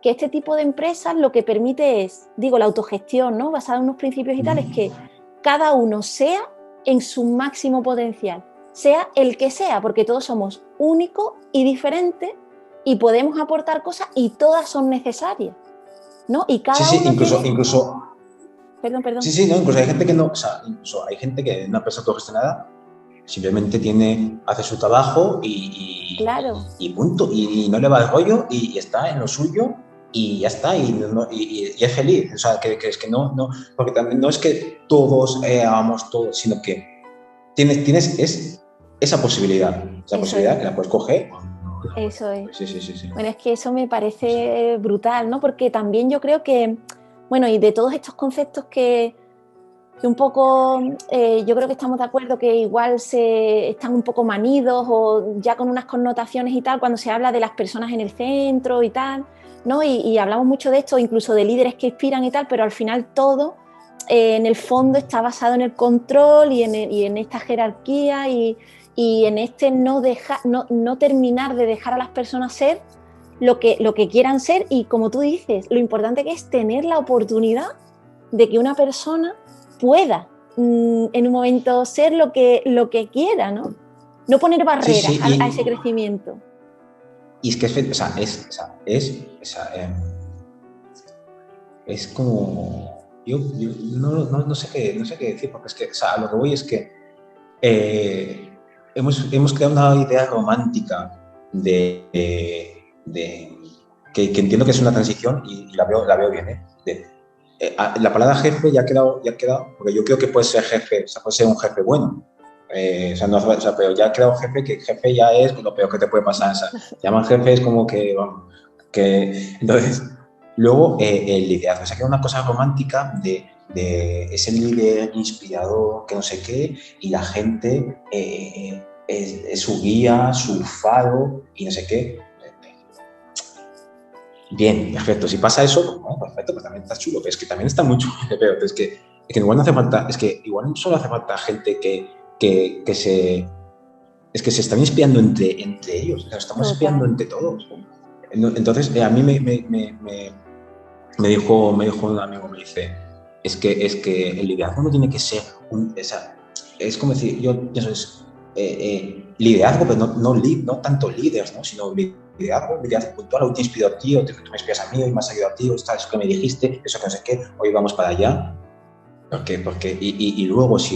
que este tipo de empresas lo que permite es, digo, la autogestión, ¿no? Basada en unos principios y tal, es que cada uno sea en su máximo potencial, sea el que sea, porque todos somos únicos y diferentes y podemos aportar cosas y todas son necesarias, ¿no? Y cada uno incluso Perdón. Sí, no, incluso hay gente que no, o sea, incluso hay gente que en una empresa autogestionada simplemente hace su trabajo y claro. y punto, y no le va el rollo y está en lo suyo y ya está, y es feliz. O sea, que es que no, porque también no es que todos hagamos todo, sino que tienes esa posibilidad que la puedes coger. Eso es. Sí. Bueno, es que eso me parece brutal, ¿no? Porque también yo creo que, bueno, y de todos estos conceptos que un poco, yo creo que estamos de acuerdo que igual están un poco manidos o ya con unas connotaciones y tal, cuando se habla de las personas en el centro y tal, ¿no? Y hablamos mucho de esto, incluso de líderes que inspiran y tal, pero al final todo, en el fondo, está basado en el control y en esta jerarquía y en este no terminar de dejar a las personas ser lo que quieran ser, y como tú dices, lo importante que es tener la oportunidad de que una persona pueda en un momento ser lo que quiera, ¿no? No poner barreras a ese crecimiento. Y es que es como... Yo no sé qué decir, porque es que, o sea, a lo que voy es que hemos creado una idea romántica que entiendo que es una transición y la veo bien, ¿eh? La palabra jefe ya ha quedado, porque yo creo que puede ser jefe, o sea, puede ser un jefe bueno. Pero ya ha quedado jefe, que jefe ya es lo peor que te puede pasar. O sea, llaman jefe es como que, bueno, entonces, luego el liderazgo, o sea, que una cosa romántica de ese líder inspirador, que no sé qué, y la gente es su guía, su faro, y no sé qué. Bien, perfecto. Si pasa eso, pues, no, perfecto, pues también está chulo. Pero es que también está mucho peor. Es que igual no hace falta, igual no solo hace falta gente que se están inspirando entre ellos, o sea, estamos inspirando entre todos. Entonces, a mí me dijo un amigo, me dice, es que el liderazgo no tiene que ser es como decir, yo soy liderazgo, pero no tanto líderes, ¿no? Sino liderazgo puntual, hoy te inspiro a ti, o tú me inspiras a mí, hoy me has ayudado a ti, eso que me dijiste, eso que no sé qué, hoy vamos para allá. Porque y luego, pues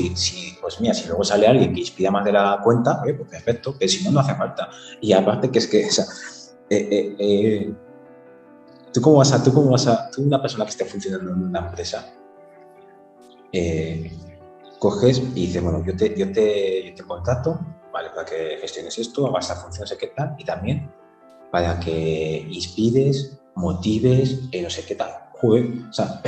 mira, si luego sale alguien que inspira más de la cuenta, pues perfecto, que si no, no hace falta. Y aparte que o sea, tú una persona que esté funcionando en una empresa, coges y dices, bueno, yo te contrato, ¿vale? Para que gestiones esto, hagas esta función, no sé qué tal, y también para que inspires, motives, no sé qué tal. Joder, o sea,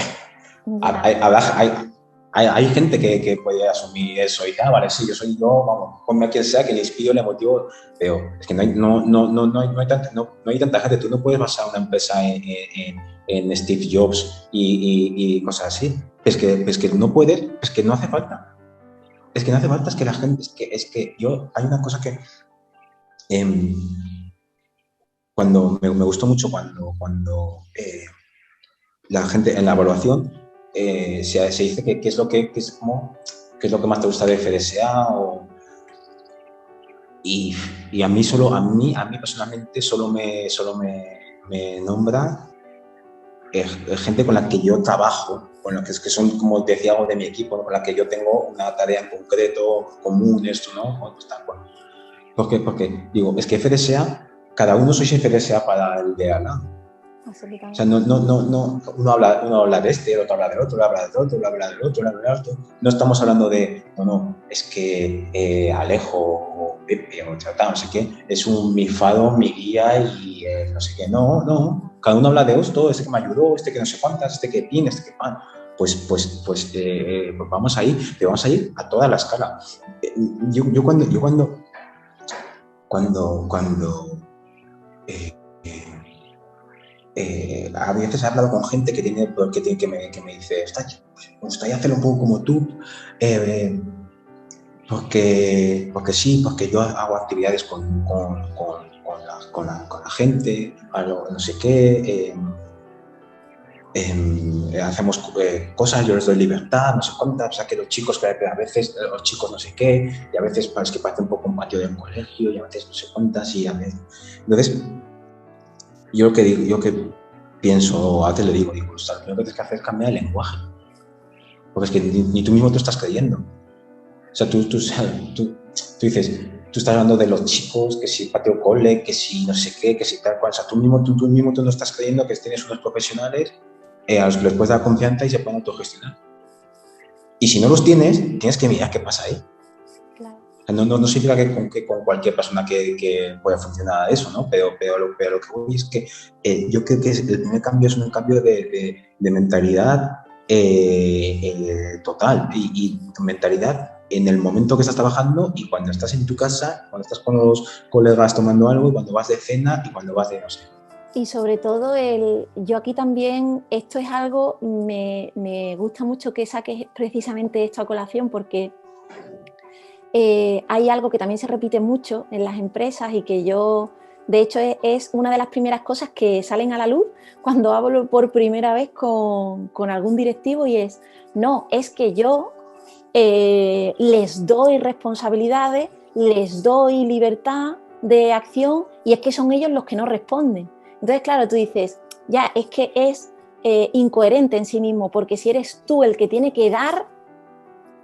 hay gente que puede asumir eso y vale, sí, yo soy yo, vamos, ponme a quien sea que le inspiro, le motivo, pero es que no hay tanta gente. Tú no puedes basar una empresa en Steve Jobs y cosas así. Es que no puedes, es que no hace falta. Es que no hace falta, es que la gente, hay una cosa que cuando me gustó mucho cuando la gente en la evaluación se dice que qué es lo que más te gusta de FDSA y a mí personalmente solo me nombra gente con la que yo trabajo, con los que son, como decía, algo de mi equipo, con la que yo tengo una tarea en concreto común, esto, ¿no? Porque digo, es que FDSA, cada uno sois FDSA para el de al lado. O sea, uno habla de este, el otro habla del otro, uno habla del otro, uno habla del otro, uno habla del otro. No estamos hablando de, es que Alejo o Pepe o tal, no sé qué, es mi faro, mi guía y no sé qué. No. Cada uno habla de esto, este que me ayudó, este que no sé cuántas, este que tiene, este que pan. Pues vamos a ir a toda la escala. Yo cuando a veces he hablado con gente que me dice, me gustaría hacerlo un poco como tú, porque sí, porque yo hago actividades con la gente, no sé qué, hacemos cosas, yo les doy libertad, no sé cuántas, o sea, que los chicos, que a veces los chicos no sé qué, y a veces parece un poco un patio del colegio, y a veces no sé cuántas, y a veces... Entonces, yo que pienso, antes le digo, lo primero que tienes que hacer es cambiar el lenguaje. Porque es que ni tú mismo te estás creyendo. O sea, tú dices, tú estás hablando de los chicos, que si patio cole, que si no sé qué, que si tal cual. O sea, tú no estás creyendo que tienes unos profesionales a los que les puedes dar confianza y se pueden autogestionar. Y si no los tienes, tienes que mirar qué pasa ahí. Claro. No significa que con cualquier persona que pueda funcionar eso, ¿no? Pero lo que voy es que yo creo que el primer cambio es un cambio de mentalidad total y mentalidad en el momento que estás trabajando y cuando estás en tu casa, cuando estás con los colegas tomando algo, y cuando vas de cena y cuando vas de no sé. Y sobre todo, yo aquí también, esto es algo, me gusta mucho que saques precisamente esto a colación, porque hay algo que también se repite mucho en las empresas y que yo, de hecho, es una de las primeras cosas que salen a la luz cuando hablo por primera vez con algún directivo, y es, no, es que yo les doy responsabilidades, les doy libertad de acción y es que son ellos los que no responden. Entonces, claro, tú dices, ya, es que es incoherente en sí mismo, porque si eres tú el que tiene que dar,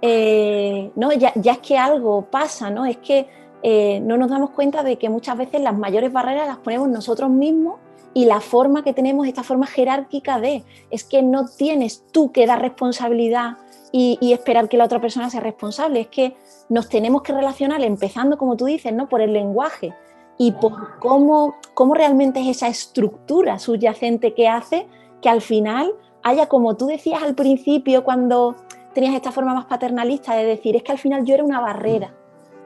no, ya es que algo pasa, ¿no? Es que no nos damos cuenta de que muchas veces las mayores barreras las ponemos nosotros mismos, y la forma que tenemos, esta forma jerárquica es que no tienes tú que dar responsabilidad y esperar que la otra persona sea responsable, es que nos tenemos que relacionar empezando, como tú dices, ¿no? Por el lenguaje y por cómo realmente es esa estructura subyacente que hace que al final haya, como tú decías al principio, cuando tenías esta forma más paternalista de decir, es que al final yo era una barrera,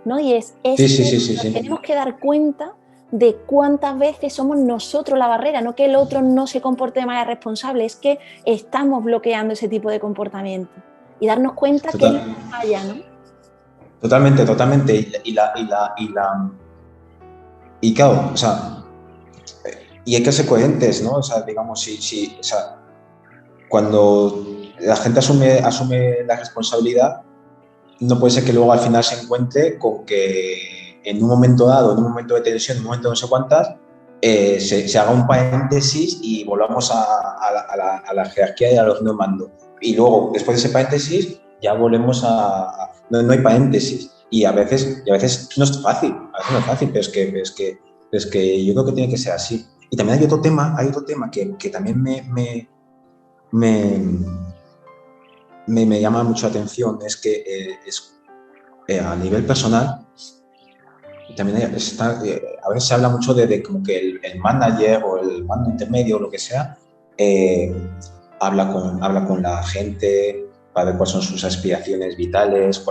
¿no? Y Sí. tenemos que dar cuenta de cuántas veces somos nosotros la barrera, no que el otro no se comporte de manera responsable, es que estamos bloqueando ese tipo de comportamiento y darnos cuenta que no falla, ¿no? Totalmente. Y claro, o sea, y hay que ser coherentes, ¿no? O sea, digamos, o sea, cuando la gente asume la responsabilidad, no puede ser que luego al final se encuentre con que en un momento dado, en un momento de tensión, en un momento de no sé cuántas, se haga un paréntesis y volvamos a la jerarquía y a los no mando. Y luego, después de ese paréntesis, ya volvemos no hay paréntesis. Y a veces no es fácil, pero es que yo creo que tiene que ser así. Y también hay otro tema que también me llama mucho la atención, es que a nivel personal también a veces se habla mucho de como que el manager o el mando intermedio o lo que sea habla con la gente para ver cuáles son sus aspiraciones vitales,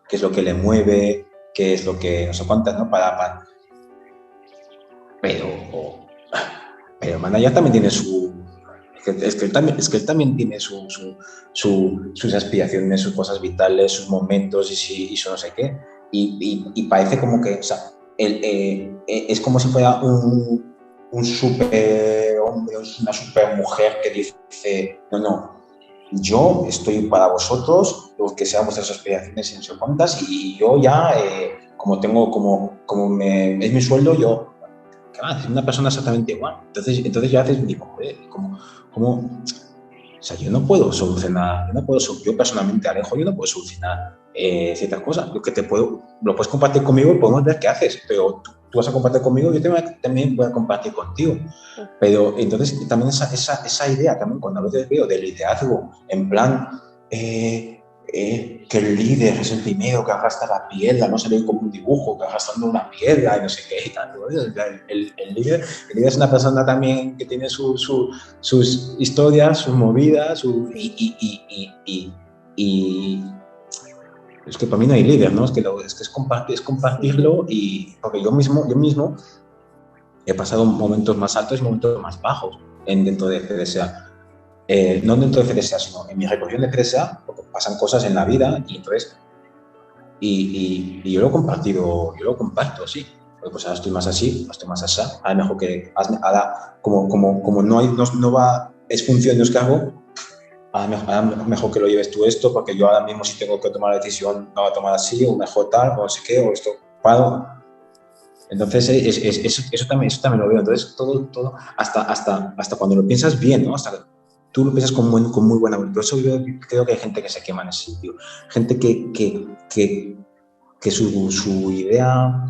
qué es lo que le mueve, qué es lo que no sé cuántas, ¿no? Pero el manager también tiene es que él también tiene sus aspiraciones, sus cosas vitales, sus momentos y su no sé qué. Y parece como que, o sea, es como si fuera un super hombre, una super mujer que dice, no, yo estoy para vosotros, los que sean vuestras aspiraciones y no sé cuántas, y yo ya, como es mi sueldo, yo es una persona exactamente igual. Entonces ya haces, digo, joder, o sea, yo personalmente, Alejo, yo no puedo solucionar ciertas cosas. Lo puedes compartir conmigo y podemos ver qué haces, pero tú vas a compartir conmigo y yo también voy a compartir contigo. Pero entonces también esa idea, también cuando a veces veo de liderazgo, en plan, que el líder es el primero que arrastra la piedra, no se ve como un dibujo, que arrastrando una piedra y no sé qué y tal. El líder es una persona también que tiene sus historias, sus movidas, y es que para mí no hay líder, ¿no? Es compartirlo, y porque yo mismo he pasado momentos más altos y momentos más bajos dentro de CDSA. No dentro de CDSA, sino en mi recorrido de CDSA, porque pasan cosas en la vida y entonces yo lo comparto, sí. Pues ahora estoy más así, estoy más así. Ahora mejor que ahora, como no va, es función de los que hago, ahora mejor que lo lleves tú esto, porque yo ahora mismo si tengo que tomar la decisión, no va a tomar así, o mejor tal, o no sé qué, o esto, paro. Entonces, eso también lo veo. Entonces, todo hasta cuando lo piensas bien, ¿no? Hasta tú lo piensas con muy buena voluntad. Por eso yo creo que hay gente que se quema en ese sentido. Gente que que su idea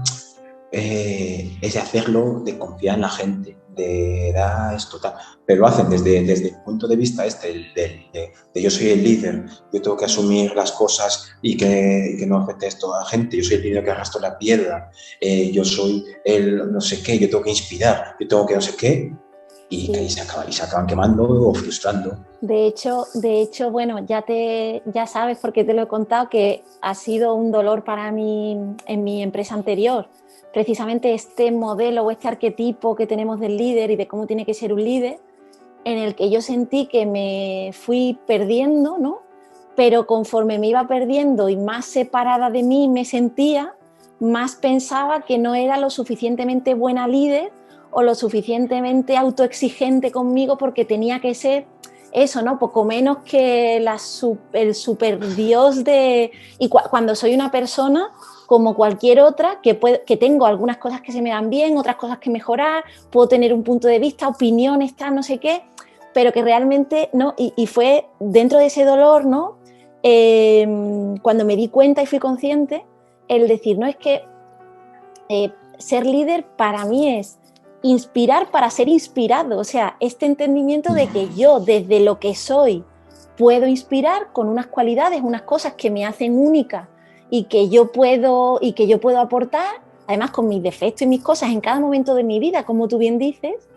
es de hacerlo, de confiar en la gente, de dar esto, tal, pero lo hacen desde el punto de vista de yo soy el líder, yo tengo que asumir las cosas y que no afecte esto a la gente, yo soy el líder que arrastro la piedra, yo soy el no sé qué, yo tengo que inspirar, yo tengo que no sé qué, y Sí. que se acaban quemando o frustrando. De hecho, bueno, ya sabes, porque te lo he contado, que ha sido un dolor para mí en mi empresa anterior. Precisamente este modelo o este arquetipo que tenemos del líder y de cómo tiene que ser un líder, en el que yo sentí que me fui perdiendo, ¿no? Pero conforme me iba perdiendo y más separada de mí me sentía, más pensaba que no era lo suficientemente buena líder o lo suficientemente autoexigente conmigo, porque tenía que ser eso, ¿no? Poco menos que el superdios de... Y cuando soy una persona como cualquier otra, que tengo algunas cosas que se me dan bien, otras cosas que mejorar, puedo tener un punto de vista, opiniones, tal, no sé qué, pero que realmente, ¿no? Y fue dentro de ese dolor, ¿no? Cuando me di cuenta y fui consciente, el decir, no, es que ser líder para mí es inspirar para ser inspirado, o sea, este entendimiento de que yo desde lo que soy puedo inspirar con unas cualidades, unas cosas que me hacen única y que yo puedo aportar, además con mis defectos y mis cosas en cada momento de mi vida, como tú bien dices,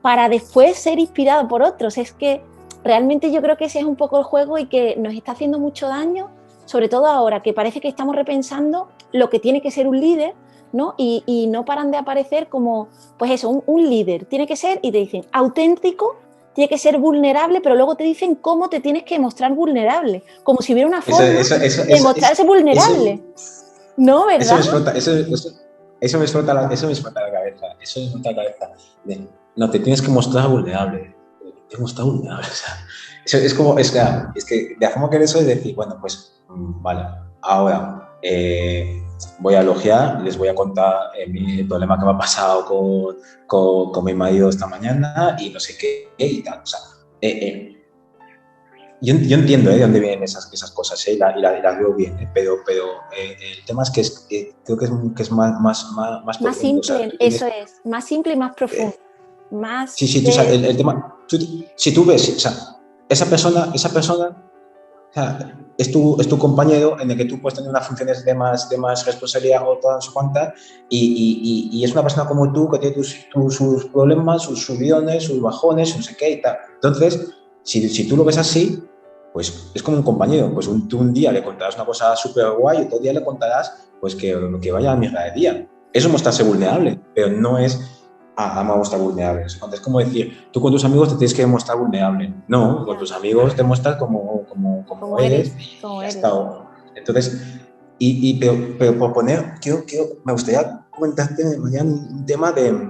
para después ser inspirado por otros. Es que realmente yo creo que ese es un poco el juego y que nos está haciendo mucho daño, sobre todo ahora, que parece que estamos repensando lo que tiene que ser un líder, ¿no? Y no paran de aparecer como, pues eso, un líder tiene que ser, y te dicen, auténtico, tiene que ser vulnerable, pero luego te dicen cómo te tienes que mostrar vulnerable, como si hubiera una forma de mostrarse vulnerable. ¿No, verdad? Eso me explota la cabeza. Eso me explota la cabeza. No, te tienes que mostrar vulnerable. Te mostrar vulnerable. O sea, es como, es que de la forma que eres eso es decir, bueno, pues, vale, ahora voy a elogiar, les voy a contar el problema que me ha pasado con mi marido esta mañana y no sé qué y tal. O sea, yo entiendo de dónde vienen esas cosas y las veo bien, pero el tema es que creo que es más profundo. Simple, o sea, tienes, eso es, más simple y más profundo. Más sí, o sea, el tema, si tú ves, o sea, esa persona o sea, es tu compañero en el que tú puedes tener unas funciones de más responsabilidad o todas su cuanta y es una persona como tú que tiene sus problemas, sus subidones, sus bajones, no sé qué y tal. Entonces, si tú lo ves así, pues es como un compañero. Pues tú un día le contarás una cosa súper guay y otro día le contarás pues que vaya a mierda de día. Eso es mostrarse vulnerable, pero no es me mostrar vulnerable. Es como decir, tú con tus amigos te tienes que mostrar vulnerable. No, con tus amigos te muestras como eres y ya está. Entonces, pero por poner, me gustaría comentarte mañana un tema de...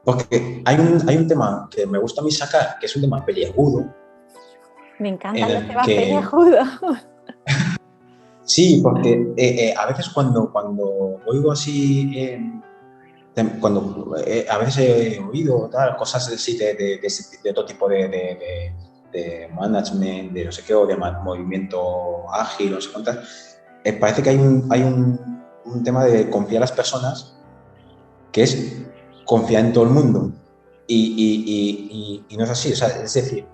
Porque hay un tema que me gusta a mí sacar, que es un tema peliagudo. Me encantan los temas peliagudos. Sí, porque a veces cuando oigo así... a veces he oído cosas así de otro tipo de management, de no sé qué, o de movimiento ágil, no sé cuántas, parece que hay un tema de confiar en las personas, que es confiar en todo el mundo. Y no es así, o sea, es decir,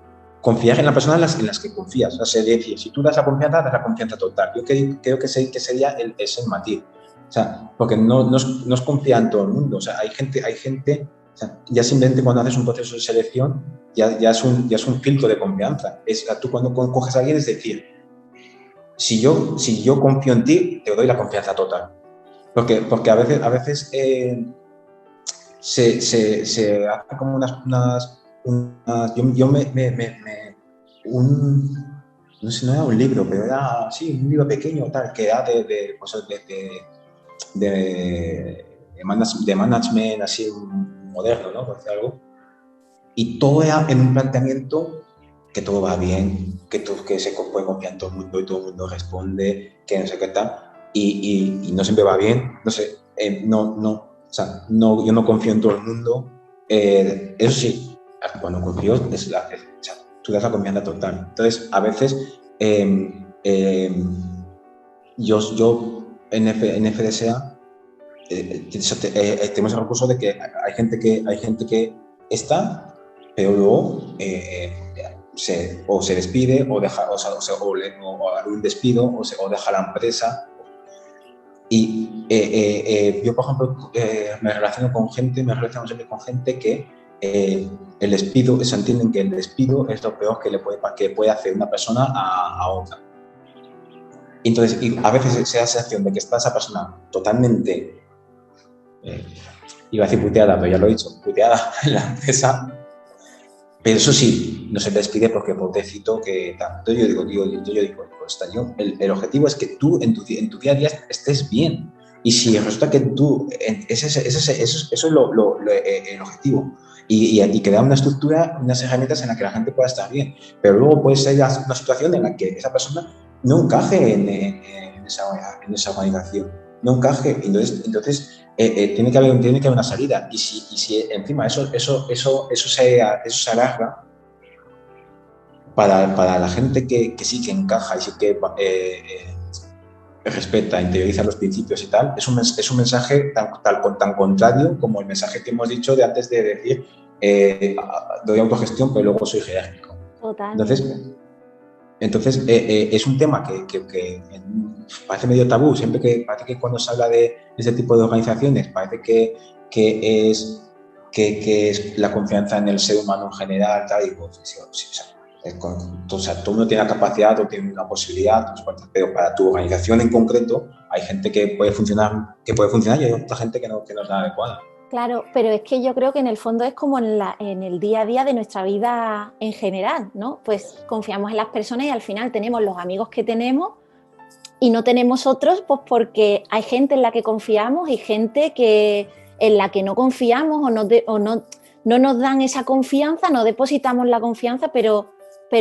confiar en las personas en las que confías. O sea, es decir, si tú das la confianza total. Yo creo que sería ese matiz. O sea, porque no es confiar en todo el mundo. O sea, hay gente o sea, ya simplemente cuando haces un proceso de selección, ya es un filtro de confianza. Tú cuando coges a alguien es decir, si yo confío en ti, te doy la confianza total. Porque a veces se hace como unas no sé, no era un libro, pero era, sí, un libro pequeño, tal, que era de management así moderno, ¿no? Por decir algo. Y todo era en un planteamiento que todo va bien, que se puede confiar en todo el mundo y todo el mundo responde, que no sé qué tal, y no siempre va bien, no sé, o sea, yo no confío en todo el mundo, eso sí, cuando confío o sea, tú das la confianza total. Entonces, a veces yo en FDSA tenemos el recurso de que hay gente que está, pero luego se despide o deja, o hay un despido o deja la empresa. Y yo, por ejemplo, me relaciono siempre con gente que el despido, se entienden que el despido es lo peor que puede hacer una persona a otra. Entonces, y a veces se da la sensación de que está esa persona totalmente, iba a decir puteada, pero ya lo he dicho, puteada en la empresa, pero eso sí, no se despide porque pobrecito que tanto. Yo digo, el objetivo es que tú en tu día a día estés bien. Y si resulta que tú, eso es el objetivo. Y crear una estructura, unas herramientas en las que la gente pueda estar bien. Pero luego puede ser una situación en la que esa persona no encaje en esa organización. No encaje. Entonces tiene que haber una salida. Y si encima eso se alarga para la gente que sí que encaja y sí que respeta, interioriza los principios y tal, es un mensaje tan contrario como el mensaje que hemos dicho de antes de decir doy autogestión pero luego soy jerárquico. Totalmente. Entonces es un tema que parece medio tabú, parece que cuando se habla de ese tipo de organizaciones parece que es la confianza en el ser humano en general, tal, y pues, o sea, todo mundo tiene la capacidad o tiene la posibilidad, pero para tu organización en concreto hay gente que puede funcionar y hay otra gente que no es nada adecuada. Claro, pero es que yo creo que en el fondo es como en el día a día de nuestra vida en general, ¿no? Pues confiamos en las personas y al final tenemos los amigos que tenemos y no tenemos otros, pues porque hay gente en la que confiamos y gente en la que no confiamos o no nos dan esa confianza, no depositamos la confianza, pero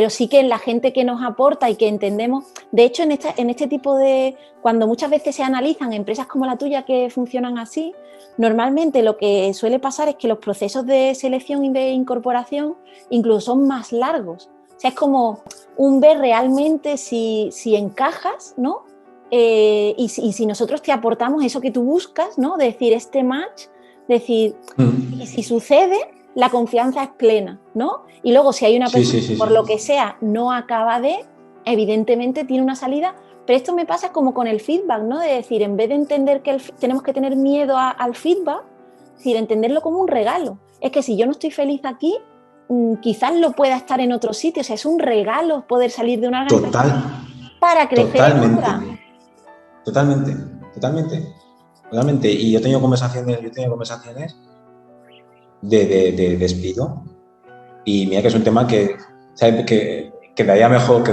sí que en la gente que nos aporta y que entendemos. De hecho, en este tipo de, cuando muchas veces se analizan empresas como la tuya que funcionan así, normalmente lo que suele pasar es que los procesos de selección y de incorporación incluso son más largos. O sea, es como un ver realmente si encajas, ¿no? Y si nosotros te aportamos eso que tú buscas, ¿no? Decir este match, decir, y si sucede, la confianza es plena, ¿no? Y luego si hay una persona que por lo que sea no acaba evidentemente tiene una salida. Pero esto me pasa como con el feedback, ¿no? De decir, en vez de entender que tenemos que tener miedo al feedback, es decir, entenderlo como un regalo. Es que si yo no estoy feliz aquí, quizás lo pueda estar en otro sitio. O sea, es un regalo poder salir de una organización para crecer en otra. Totalmente. Y yo he tenido conversaciones de despido. Y mira que es un tema que, ¿sabes? Que quedaría mejor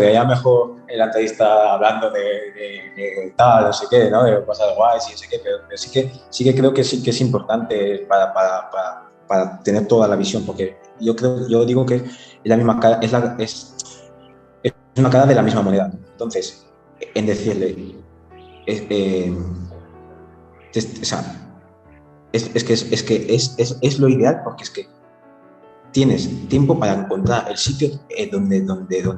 el entrevista hablando de tal, no sé qué, ¿no? De cosas guays y no sé qué, pero sí que creo que sí que es importante para tener toda la visión, porque yo digo que es la misma cara, es una cara de la misma moneda. Entonces, en decirle, o sea, es lo ideal, porque es que tienes tiempo para encontrar el sitio donde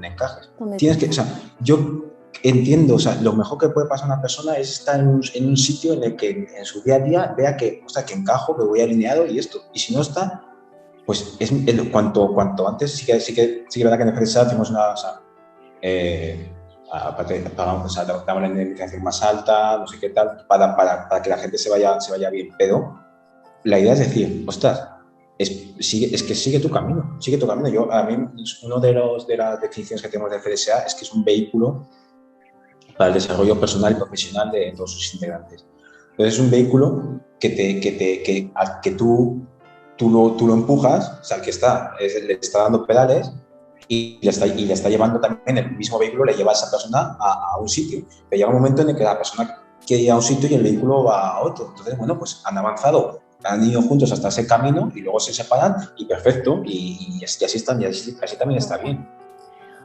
encajes. O sea, yo entiendo, o sea, lo mejor que puede pasar a una persona es estar en un sitio en el que en su día a día vea que encajo, que voy alineado y esto. Y si no está, pues cuanto antes. Sí que verdad que en empresa hacemos una, o sea, damos la indemnización más alta, no sé qué tal, para que la gente se vaya bien. Pero la idea es decir, ostras, sigue tu camino. A mí, uno de las definiciones que tenemos de FDSA es que es un vehículo para el desarrollo personal y profesional de todos sus integrantes. Entonces es un vehículo que tú lo empujas, o sea, le está dando pedales y le está llevando también, el mismo vehículo le lleva a esa persona a un sitio. Pero llega un momento en el que la persona quiere ir a un sitio y el vehículo va a otro. Entonces, bueno, pues han avanzado, han ido juntos hasta ese camino y luego se separan y perfecto, y así también está bien.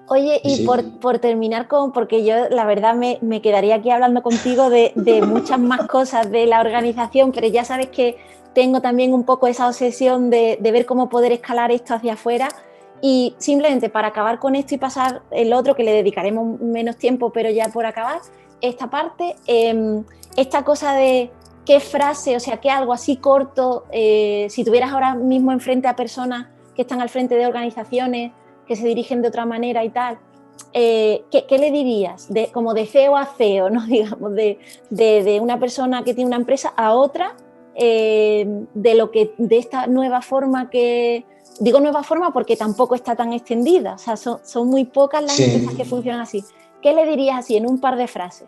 Oye, y sí. Por terminar porque yo la verdad me quedaría aquí hablando contigo de muchas más cosas de la organización, pero ya sabes que tengo también un poco esa obsesión de ver cómo poder escalar esto hacia afuera. Y simplemente para acabar con esto y pasar el otro, que le dedicaremos menos tiempo, pero ya por acabar, esta parte, esta cosa de qué frase, o sea, qué algo así corto, si tuvieras ahora mismo enfrente a personas que están al frente de organizaciones, que se dirigen de otra manera y tal, ¿qué le dirías? Como de CEO a CEO, ¿no? Digamos, de una persona que tiene una empresa a otra, de esta nueva forma que... Digo nueva forma porque tampoco está tan extendida, o sea, son muy pocas las empresas que funcionan así. ¿Qué le dirías así en un par de frases?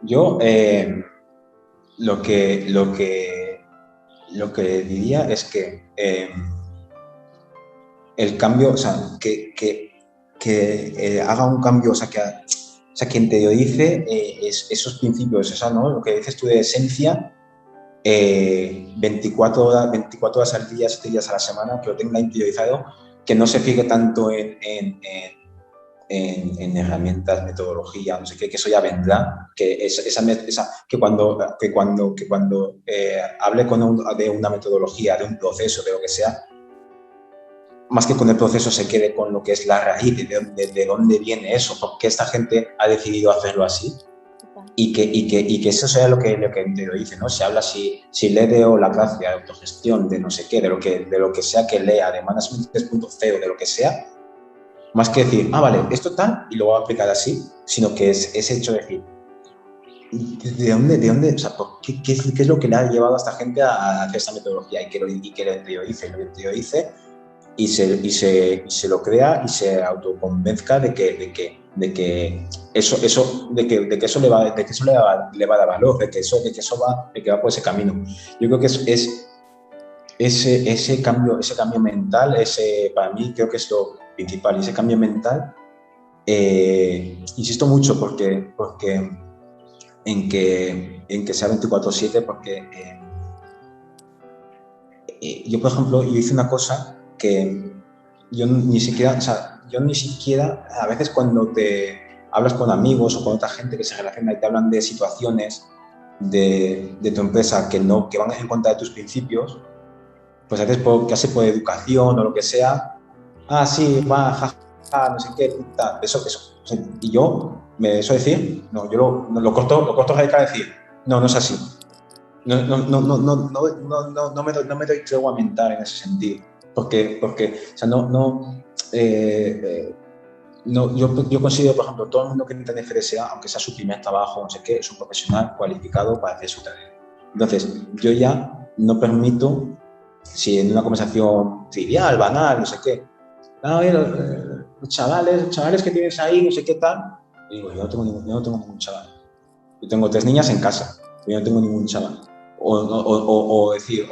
Yo lo que diría es que el cambio, o sea, que haga un cambio, o sea, que interiorice esos principios, o sea, ¿no? Lo que dices tú de esencia, 24 horas al día, 7 días a la semana, que lo tenga interiorizado, que no se fije tanto en herramientas, metodología, no sé qué, que eso ya vendrá, que que cuando hable de una metodología, de un proceso, de lo que sea, más que con el proceso se quede con lo que es la raíz, de dónde viene eso, por qué esta gente ha decidido hacerlo así, y que eso sea lo que te lo dice, ¿no? Se habla si lee o la gracia, de autogestión, de no sé qué, de lo que sea que lea, de Management 3.0, de lo que sea, más que decir, vale, esto tal, y lo voy a aplicar así, sino que es hecho de decir, ¿de dónde, o sea, qué es lo que le ha llevado a esta gente a hacer esa metodología? Y que lo interiorice y se lo crea y se autoconvenzca de que eso le va a dar valor, de que va por ese camino. Yo creo que es ese cambio mental, para mí creo que es lo principal. Y ese cambio mental, insisto mucho porque en que sea 24/7, porque yo, por ejemplo, yo hice una cosa que yo ni siquiera, a veces cuando te hablas con amigos o con otra gente que se relaciona y te hablan de situaciones de tu empresa que van en contra de tus principios, pues a veces casi por educación o lo que sea, sí, va, jaja, no sé qué, tal, eso. Y yo me eso decir, no, yo lo corto radical a decir, no es así. No me doy tregua mental en ese sentido, porque o sea, yo considero, por ejemplo, todo el mundo que entra en FDSA, aunque sea su primer trabajo, no sé qué, es un profesional cualificado para hacer su tarea. Entonces, yo ya no permito, si en una conversación trivial, banal, no sé qué, los chavales que tienes ahí, no sé qué tal, y digo, yo no tengo ningún chaval. Yo tengo 3 niñas en casa, yo no tengo ningún chaval. O decir,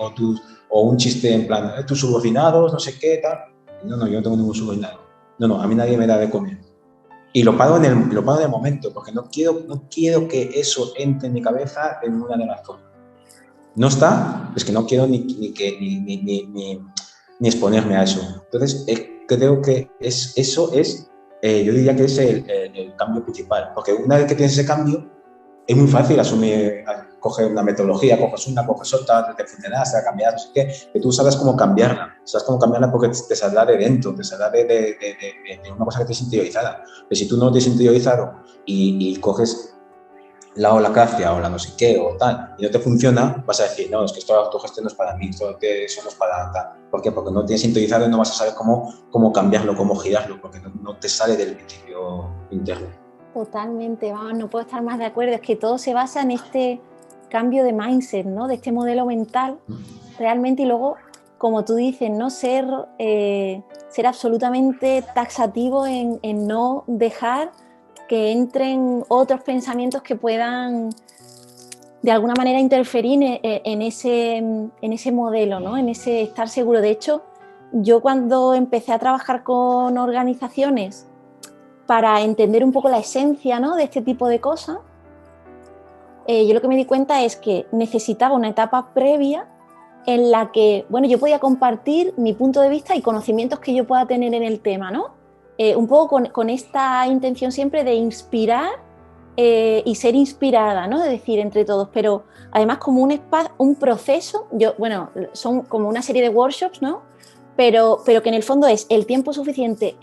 o un chiste en plan, tus subordinados, no sé qué, tal. No, yo no tengo ningún subordinado. No, a mí nadie me da de comer. Y lo pago en el momento, porque no quiero que eso entre en mi cabeza en una de las formas. No está, es que no quiero ni exponerme a eso. Entonces, creo que yo diría que es el cambio principal, porque una vez que tienes ese cambio, es muy fácil coger una metodología, coges otra, te funciona, te va a cambiar, no sé qué, que tú sabes cómo cambiarla porque te saldrá de dentro, te saldrá de una cosa que tienes interiorizada. Pero si tú no lo tienes interiorizado y coges la holacracia o la no sé qué o tal, y no te funciona, vas a decir, no, es que esto de autogestión no es para mí, eso no es para tal. ¿Por qué? Porque no tienes interiorizado y no vas a saber cómo cambiarlo, cómo girarlo, porque no te sale del principio interno. Totalmente, vamos, no puedo estar más de acuerdo. Es que todo se basa en este cambio de mindset, ¿no? De este modelo mental, realmente, y luego, como tú dices, ¿no? Ser absolutamente taxativo en no dejar que entren otros pensamientos que puedan, de alguna manera, interferir en ese modelo, ¿no? En ese estar seguro. De hecho, yo cuando empecé a trabajar con organizaciones para entender un poco la esencia, ¿no? De este tipo de cosas, yo lo que me di cuenta es que necesitaba una etapa previa en la que, bueno, yo podía compartir mi punto de vista y conocimientos que yo pueda tener en el tema, ¿no? Un poco con esta intención siempre de inspirar y ser inspirada, ¿no? De decir, entre todos, pero además como un proceso, son como una serie de workshops, ¿no? Pero que en el fondo es el tiempo suficiente,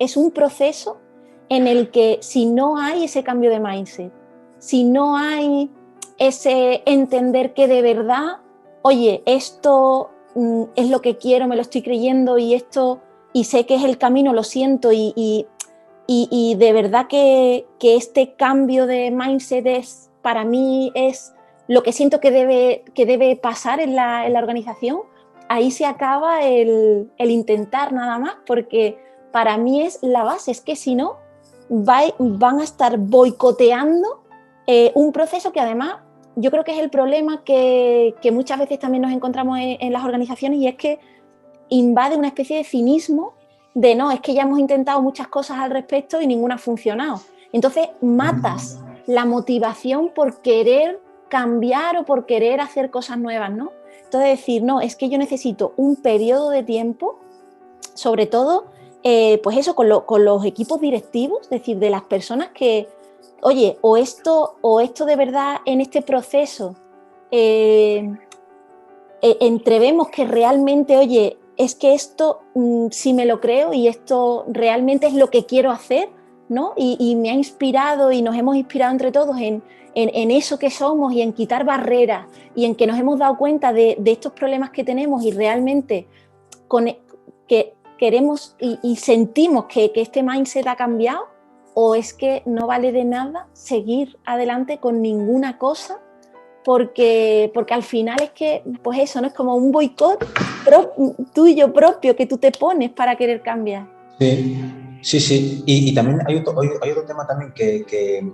es un proceso en el que si no hay ese cambio de mindset, si no hay ese entender que de verdad, oye, esto es lo que quiero, me lo estoy creyendo y sé que es el camino, lo siento y de verdad que este cambio de mindset para mí es lo que siento que debe pasar en la organización, ahí se acaba el intentar nada más, porque para mí es la base, es que si no, van a estar boicoteando un proceso que además yo creo que es el problema que muchas veces también nos encontramos en las organizaciones, y es que invade una especie de cinismo de no, es que ya hemos intentado muchas cosas al respecto y ninguna ha funcionado. Entonces matas la motivación por querer cambiar o por querer hacer cosas nuevas, ¿no? Entonces decir, no, es que yo necesito un periodo de tiempo, sobre todo, pues eso, con los equipos directivos, es decir, de las personas que, oye, o esto de verdad en este proceso entrevemos que realmente, oye, es que esto sí me lo creo y esto realmente es lo que quiero hacer, ¿no? Y me ha inspirado y nos hemos inspirado entre todos en eso que somos y en quitar barreras y en que nos hemos dado cuenta de estos problemas que tenemos y realmente que queremos y sentimos que este mindset ha cambiado, o es que no vale de nada seguir adelante con ninguna cosa, porque al final es que, pues eso, ¿no? Es como un boicot tuyo propio que tú te pones para querer cambiar. Sí. Y también hay otro tema también que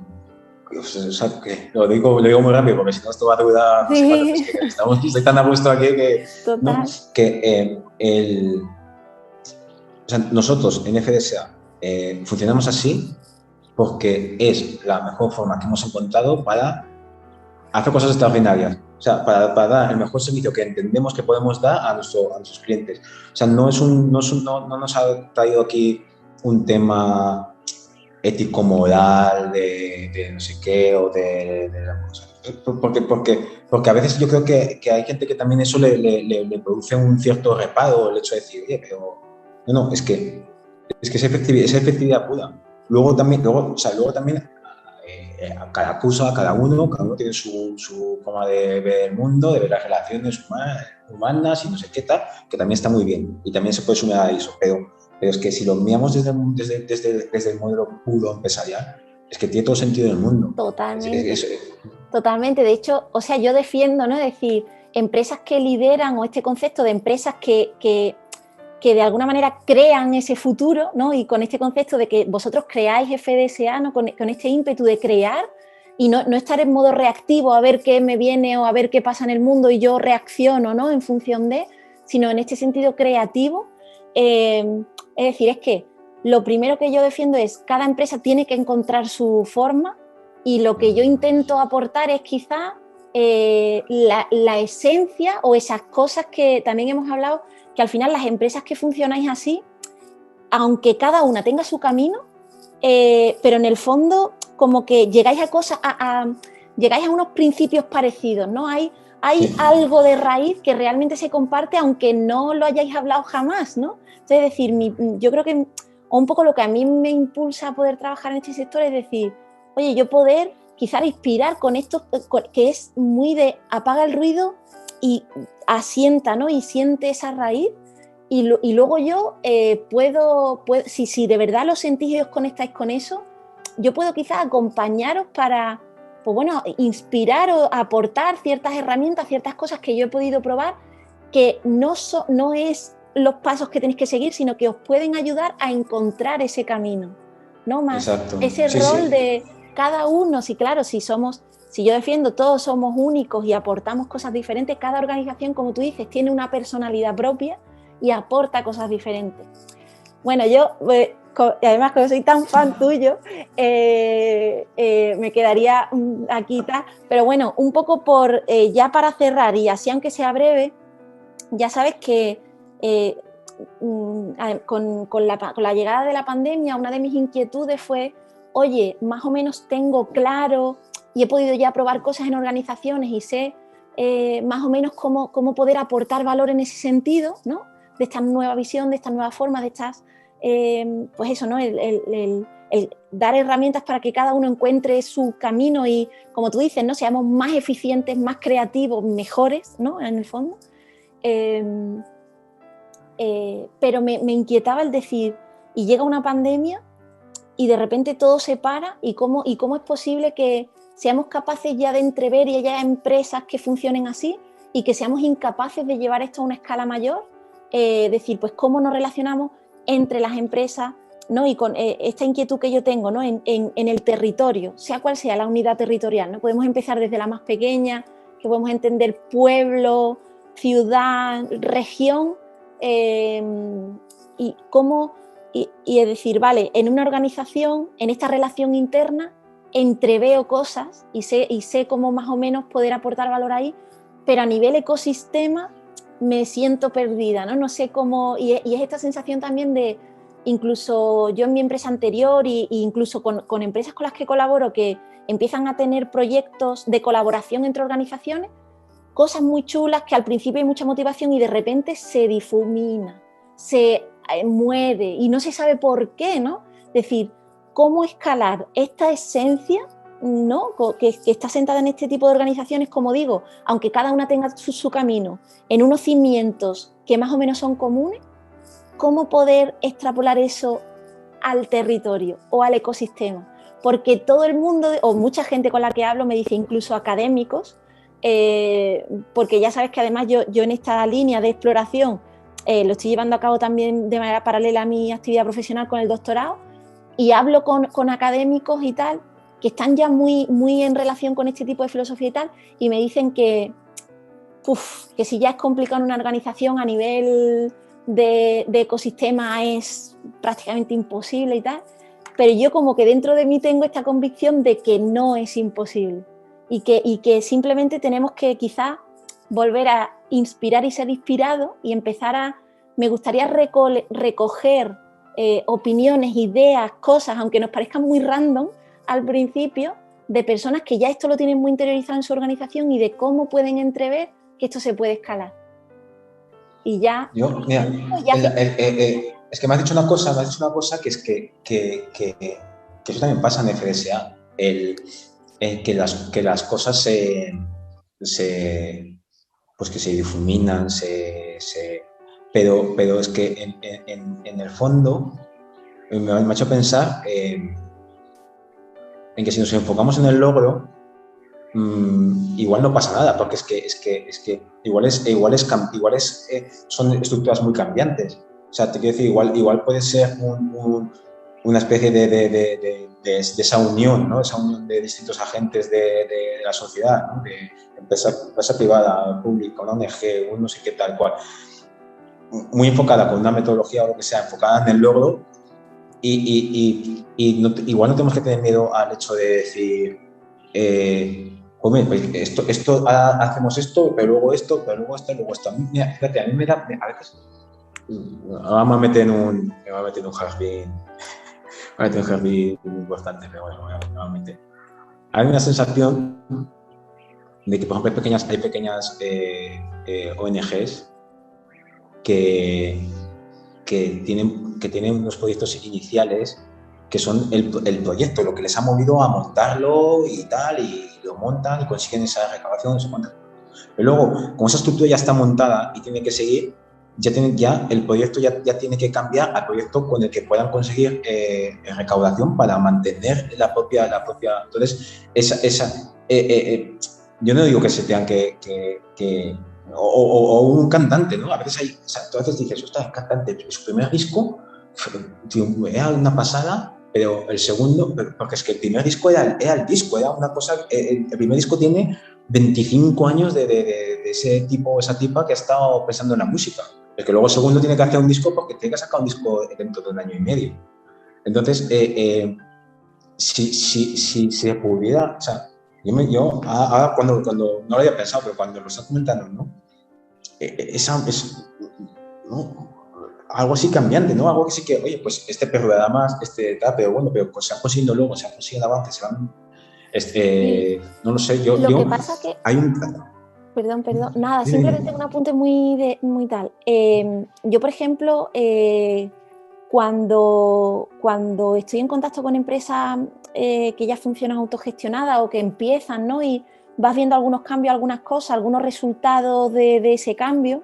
o sea, que lo digo muy rápido porque si no esto va a durar no sé cuánto, es que estoy tan a gusto aquí que, ¿no? Que o sea, nosotros en FDSA funcionamos así porque es la mejor forma que hemos encontrado para hacer cosas extraordinarias. O sea, para dar el mejor servicio que entendemos que podemos dar a nuestros clientes. O sea, no nos ha traído aquí un tema ético-moral de no sé qué o de la cosa. Porque a veces yo creo que hay gente que también eso le produce un cierto reparo, el hecho de decir, oye, pero no, es que es efectividad pura. Luego también cada cosa, cada uno tiene su forma de ver el mundo, de ver las relaciones humanas y no sé qué tal, que también está muy bien y también se puede sumar a eso, pero es que si lo miramos desde el modelo puro empresarial, es que tiene todo sentido en el mundo. Totalmente. Totalmente. De hecho, o sea, yo defiendo, ¿no? Es decir, empresas que lideran, o este concepto de empresas que de alguna manera crean ese futuro, ¿no? Y con este concepto de que vosotros creáis FDSA, ¿no? Con este ímpetu de crear y no estar en modo reactivo a ver qué me viene o a ver qué pasa en el mundo y yo reacciono, ¿no? En función de, sino en este sentido creativo. Es decir, es que lo primero que yo defiendo es cada empresa tiene que encontrar su forma, y lo que yo intento aportar es quizá la esencia o esas cosas que también hemos hablado, que al final las empresas que funcionáis así, aunque cada una tenga su camino, pero en el fondo como que llegáis llegáis a unos principios parecidos, ¿no? Hay algo de raíz que realmente se comparte aunque no lo hayáis hablado jamás, ¿no? Es decir, yo creo que un poco lo que a mí me impulsa a poder trabajar en este sector es decir, oye, yo poder quizás inspirar con esto que es muy de apaga el ruido y asienta, ¿no? Y siente esa raíz. Y luego yo puedo, si de verdad lo sentís y os conectáis con eso, yo puedo quizás acompañaros para, pues bueno, inspirar o aportar ciertas herramientas, ciertas cosas que yo he podido probar, que no es los pasos que tenéis que seguir, sino que os pueden ayudar a encontrar ese camino, ¿no? Más exacto. Ese rol de cada uno, si yo defiendo todos somos únicos y aportamos cosas diferentes, cada organización, como tú dices, tiene una personalidad propia y aporta cosas diferentes. Bueno, yo, además como soy tan fan tuyo, me quedaría aquí tal, pero bueno, un poco ya para cerrar, y así aunque sea breve, ya sabes que con la llegada de la pandemia, una de mis inquietudes fue, oye, más o menos tengo claro y he podido ya probar cosas en organizaciones y sé más o menos cómo poder aportar valor en ese sentido, ¿no? De esta nueva visión, de esta nueva forma, de estas, pues eso, ¿no? el dar herramientas para que cada uno encuentre su camino y, como tú dices, ¿no? Seamos más eficientes, más creativos, mejores, ¿no? En el fondo. Pero me inquietaba el decir, y llega una pandemia y de repente todo se para, y cómo es posible que seamos capaces ya de entrever y haya empresas que funcionen así y que seamos incapaces de llevar esto a una escala mayor. Decir, pues cómo nos relacionamos entre las empresas, ¿no? Y con esta inquietud que yo tengo, ¿no? en el territorio, sea cual sea la unidad territorial, ¿no? Podemos empezar desde la más pequeña, que podemos entender pueblo, ciudad, región, y cómo, y es decir, vale, en una organización, en esta relación interna, entreveo cosas y sé cómo más o menos poder aportar valor ahí, pero a nivel ecosistema me siento perdida, ¿no? No sé cómo, y es esta sensación también de, incluso yo en mi empresa anterior e incluso con empresas con las que colaboro que empiezan a tener proyectos de colaboración entre organizaciones, cosas muy chulas que al principio hay mucha motivación y de repente se difumina, se muere y no se sabe por qué, ¿no? Es decir, cómo escalar esta esencia, ¿no? que está sentada en este tipo de organizaciones, como digo, aunque cada una tenga su camino, en unos cimientos que más o menos son comunes, cómo poder extrapolar eso al territorio o al ecosistema. Porque todo el mundo, o mucha gente con la que hablo, me dice, incluso académicos, porque ya sabes que además yo en esta línea de exploración lo estoy llevando a cabo también de manera paralela a mi actividad profesional con el doctorado, y hablo con académicos y tal, que están ya muy, muy en relación con este tipo de filosofía y tal, y me dicen que si ya es complicado en una organización a nivel de ecosistema es prácticamente imposible y tal, pero yo como que dentro de mí tengo esta convicción de que no es imposible y que simplemente tenemos que quizás volver a inspirar y ser inspirados y empezar me gustaría recoger opiniones, ideas, cosas, aunque nos parezcan muy random al principio, de personas que ya esto lo tienen muy interiorizado en su organización y de cómo pueden entrever que esto se puede escalar. Y ya... Mira, es que me has dicho una cosa que es que eso también pasa en FDSA, que las cosas pues que se difuminan, pero es que en el fondo me ha hecho pensar en que si nos enfocamos en el logro, igual no pasa nada, porque es que son estructuras muy cambiantes. O sea, te quiero decir, igual puede ser una especie de esa unión, ¿no? Esa unión de distintos agentes de la sociedad, ¿no? De empresa privada, pública, una ONG, un no sé qué tal cual, muy enfocada con una metodología o lo que sea, enfocada en el logro, igual no tenemos que tener miedo al hecho de decir, hombre, pues hacemos esto, pero luego esto, luego esto. Mira, fíjate, a mí me da, a veces, ahora me voy a meter en un jardín importante, pero bueno, nuevamente. Hay una sensación de que, por ejemplo, hay pequeñas ONGs que tienen unos proyectos iniciales que son el proyecto, lo que les ha movido a montarlo y tal, y lo montan y consiguen esa recaudación, no sé cuánto. Pero luego, como esa estructura ya está montada y tiene que seguir, ya el proyecto ya tiene que cambiar al proyecto con el que puedan conseguir recaudación para mantener la propia. Entonces, yo no digo que se tengan o un cantante, ¿no? A veces tú a veces dices, ostras, el cantante, su primer disco, tío, era una pasada, pero el segundo, porque es que el primer disco era el disco, era una cosa, el primer disco tiene 25 años de ese tipo, esa tipa que ha estado pensando en la música. El que luego el segundo tiene que hacer un disco porque tiene que sacar un disco dentro de un año y medio. Entonces, si se pudiera, o sea, yo ahora cuando no lo había pensado, pero cuando lo estás comentando, ¿no? Es ¿no? Algo así cambiante, ¿no? Algo que sí que, oye, pues este perro da más, pero bueno, pero pues se han conseguido luego, se han conseguido avances, no lo sé, Lo que pasa que... Hay un... Perdón, nada, simplemente un apunte muy tal. Yo, por ejemplo, cuando estoy en contacto con empresas que ya funcionan autogestionadas o que empiezan, ¿no? Y vas viendo algunos cambios, algunas cosas, algunos resultados de ese cambio,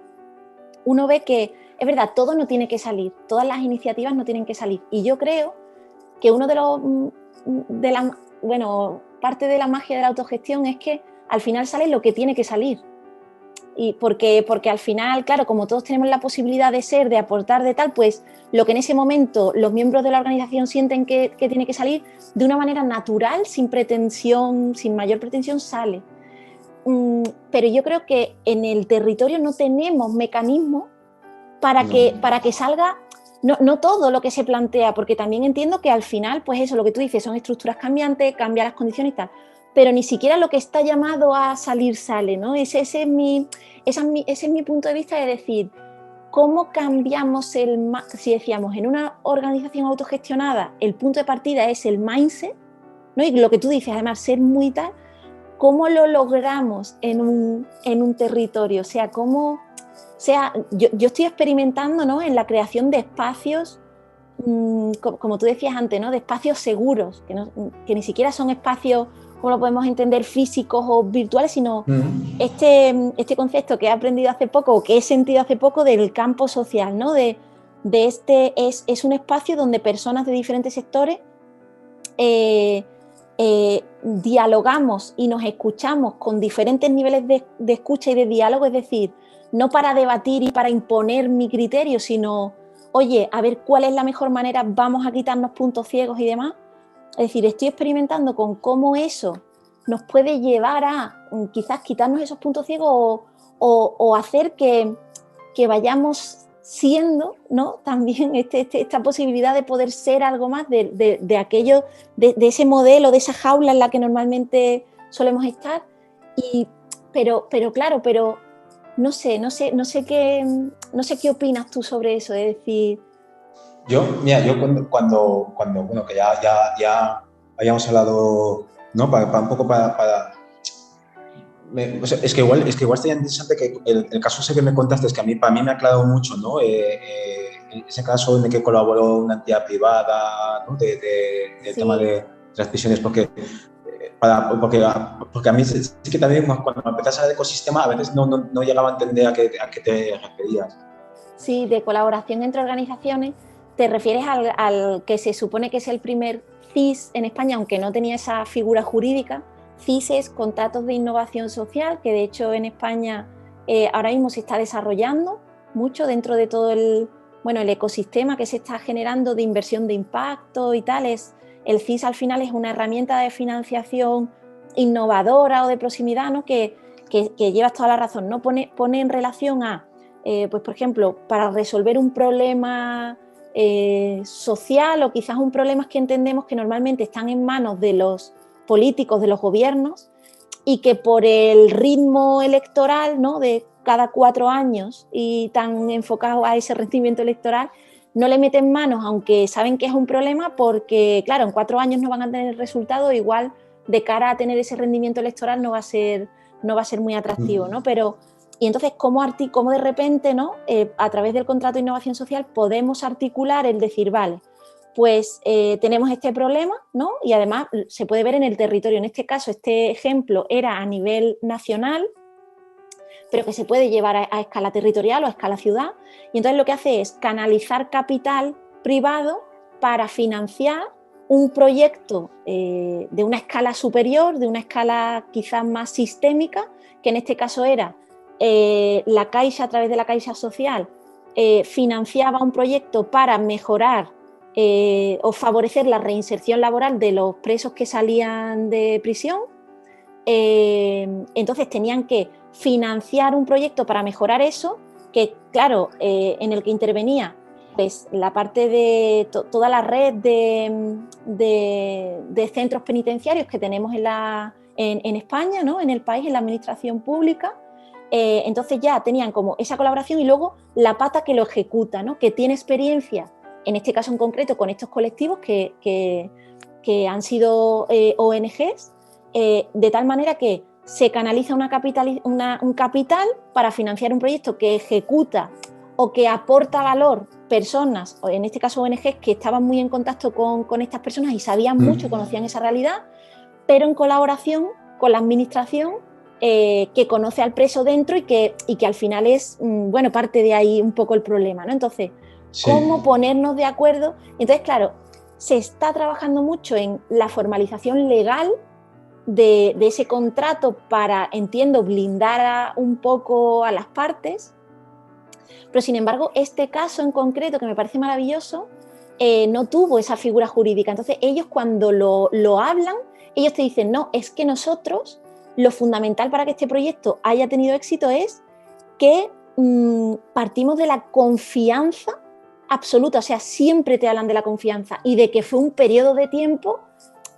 uno ve que, es verdad, todo no tiene que salir, todas las iniciativas no tienen que salir. Y yo creo que parte de la magia de la autogestión es que al final sale lo que tiene que salir. Y porque al final, claro, como todos tenemos la posibilidad de ser, de aportar, de tal, pues lo que en ese momento los miembros de la organización sienten que tiene que salir, de una manera natural, sin pretensión, sin mayor pretensión, sale. Pero yo creo que en el territorio no tenemos mecanismos para que salga no todo lo que se plantea, porque también entiendo que al final, pues eso, lo que tú dices, son estructuras cambiantes, cambian las condiciones y tal, pero ni siquiera lo que está llamado a salir sale, ¿no? Ese es mi punto de vista, de decir, ¿cómo cambiamos si decíamos, en una organización autogestionada, el punto de partida es el mindset, ¿no? Y lo que tú dices, además, ser muy tal, ¿cómo lo logramos en un territorio? Yo estoy experimentando, ¿no?, en la creación de espacios, como tú decías antes, ¿no?, de espacios seguros, que ni siquiera son espacios, como lo podemos entender, físicos o virtuales, sino este concepto que he aprendido hace poco, o que he sentido hace poco, del campo social, ¿no? Es un espacio donde personas de diferentes sectores dialogamos y nos escuchamos con diferentes niveles de escucha y de diálogo, es decir, no para debatir y para imponer mi criterio, sino, oye, a ver cuál es la mejor manera, vamos a quitarnos puntos ciegos y demás. Es decir, estoy experimentando con cómo eso nos puede llevar a quizás quitarnos esos puntos ciegos o hacer que vayamos siendo, ¿no?, también esta posibilidad de poder ser algo más de aquello, de ese modelo, de esa jaula en la que normalmente solemos estar. Pero no sé qué opinas tú sobre eso, es decir... Yo cuando bueno, que ya habíamos hablado, ¿no? Un poco o sea, es que igual sería interesante que el caso ese que me contaste, es que para mí me ha aclarado mucho, ¿no? Ese caso en el que colaboró una entidad privada, ¿no? Del tema de transmisiones, porque a mí sí que también cuando empezás a hablar de ecosistema a veces no llegaba a entender a qué te referías. Sí, de colaboración entre organizaciones, te refieres al que se supone que es el primer CIS en España, aunque no tenía esa figura jurídica. CIS es Contratos de Innovación Social, que de hecho en España ahora mismo se está desarrollando mucho dentro de todo el ecosistema que se está generando de inversión de impacto y tal. El CIS al final es una herramienta de financiación innovadora o de proximidad, ¿no?, que llevas toda la razón, ¿no? Pone en relación a, pues por ejemplo, para resolver un problema social, o quizás un problema que entendemos que normalmente están en manos de los políticos, de los gobiernos, y que por el ritmo electoral, ¿no?, de cada 4 años y tan enfocado a ese rendimiento electoral, no le meten manos, aunque saben que es un problema, porque claro, en 4 años no van a tener resultado, igual de cara a tener ese rendimiento electoral no va a ser muy atractivo, ¿no? Y entonces, ¿cómo de repente, ¿no?, a través del contrato de innovación social podemos articular el decir, vale, pues tenemos este problema, ¿no?, y además se puede ver en el territorio. En este caso, este ejemplo era a nivel nacional, pero que se puede llevar a escala territorial o a escala ciudad, y entonces lo que hace es canalizar capital privado para financiar un proyecto de una escala superior, de una escala quizás más sistémica, que en este caso era la Caixa, a través de la Caixa Social, financiaba un proyecto para mejorar o favorecer la reinserción laboral de los presos que salían de prisión. Entonces tenían que financiar un proyecto para mejorar eso, que claro, en el que intervenía pues la parte de toda la red de centros penitenciarios que tenemos en España, ¿no?, en el país, en la administración pública. Entonces ya tenían como esa colaboración, y luego la pata que lo ejecuta, ¿no?, que tiene experiencia, en este caso en concreto, con estos colectivos que han sido ONGs, de tal manera que se canaliza un capital para financiar un proyecto que ejecuta o que aporta valor personas, o en este caso ONGs, que estaban muy en contacto con estas personas y sabían mucho, conocían esa realidad, pero en colaboración con la administración que conoce al preso dentro y que al final es, bueno, parte de ahí un poco el problema, ¿no? Entonces, ¿cómo ponernos de acuerdo? Entonces, claro, se está trabajando mucho en la formalización legal de ese contrato para, entiendo, blindar un poco a las partes, pero sin embargo, este caso en concreto, que me parece maravilloso, no tuvo esa figura jurídica. Entonces, ellos cuando lo hablan, ellos te dicen, no, es que nosotros, lo fundamental para que este proyecto haya tenido éxito es que partimos de la confianza absoluta, o sea, siempre te hablan de la confianza y de que fue un periodo de tiempo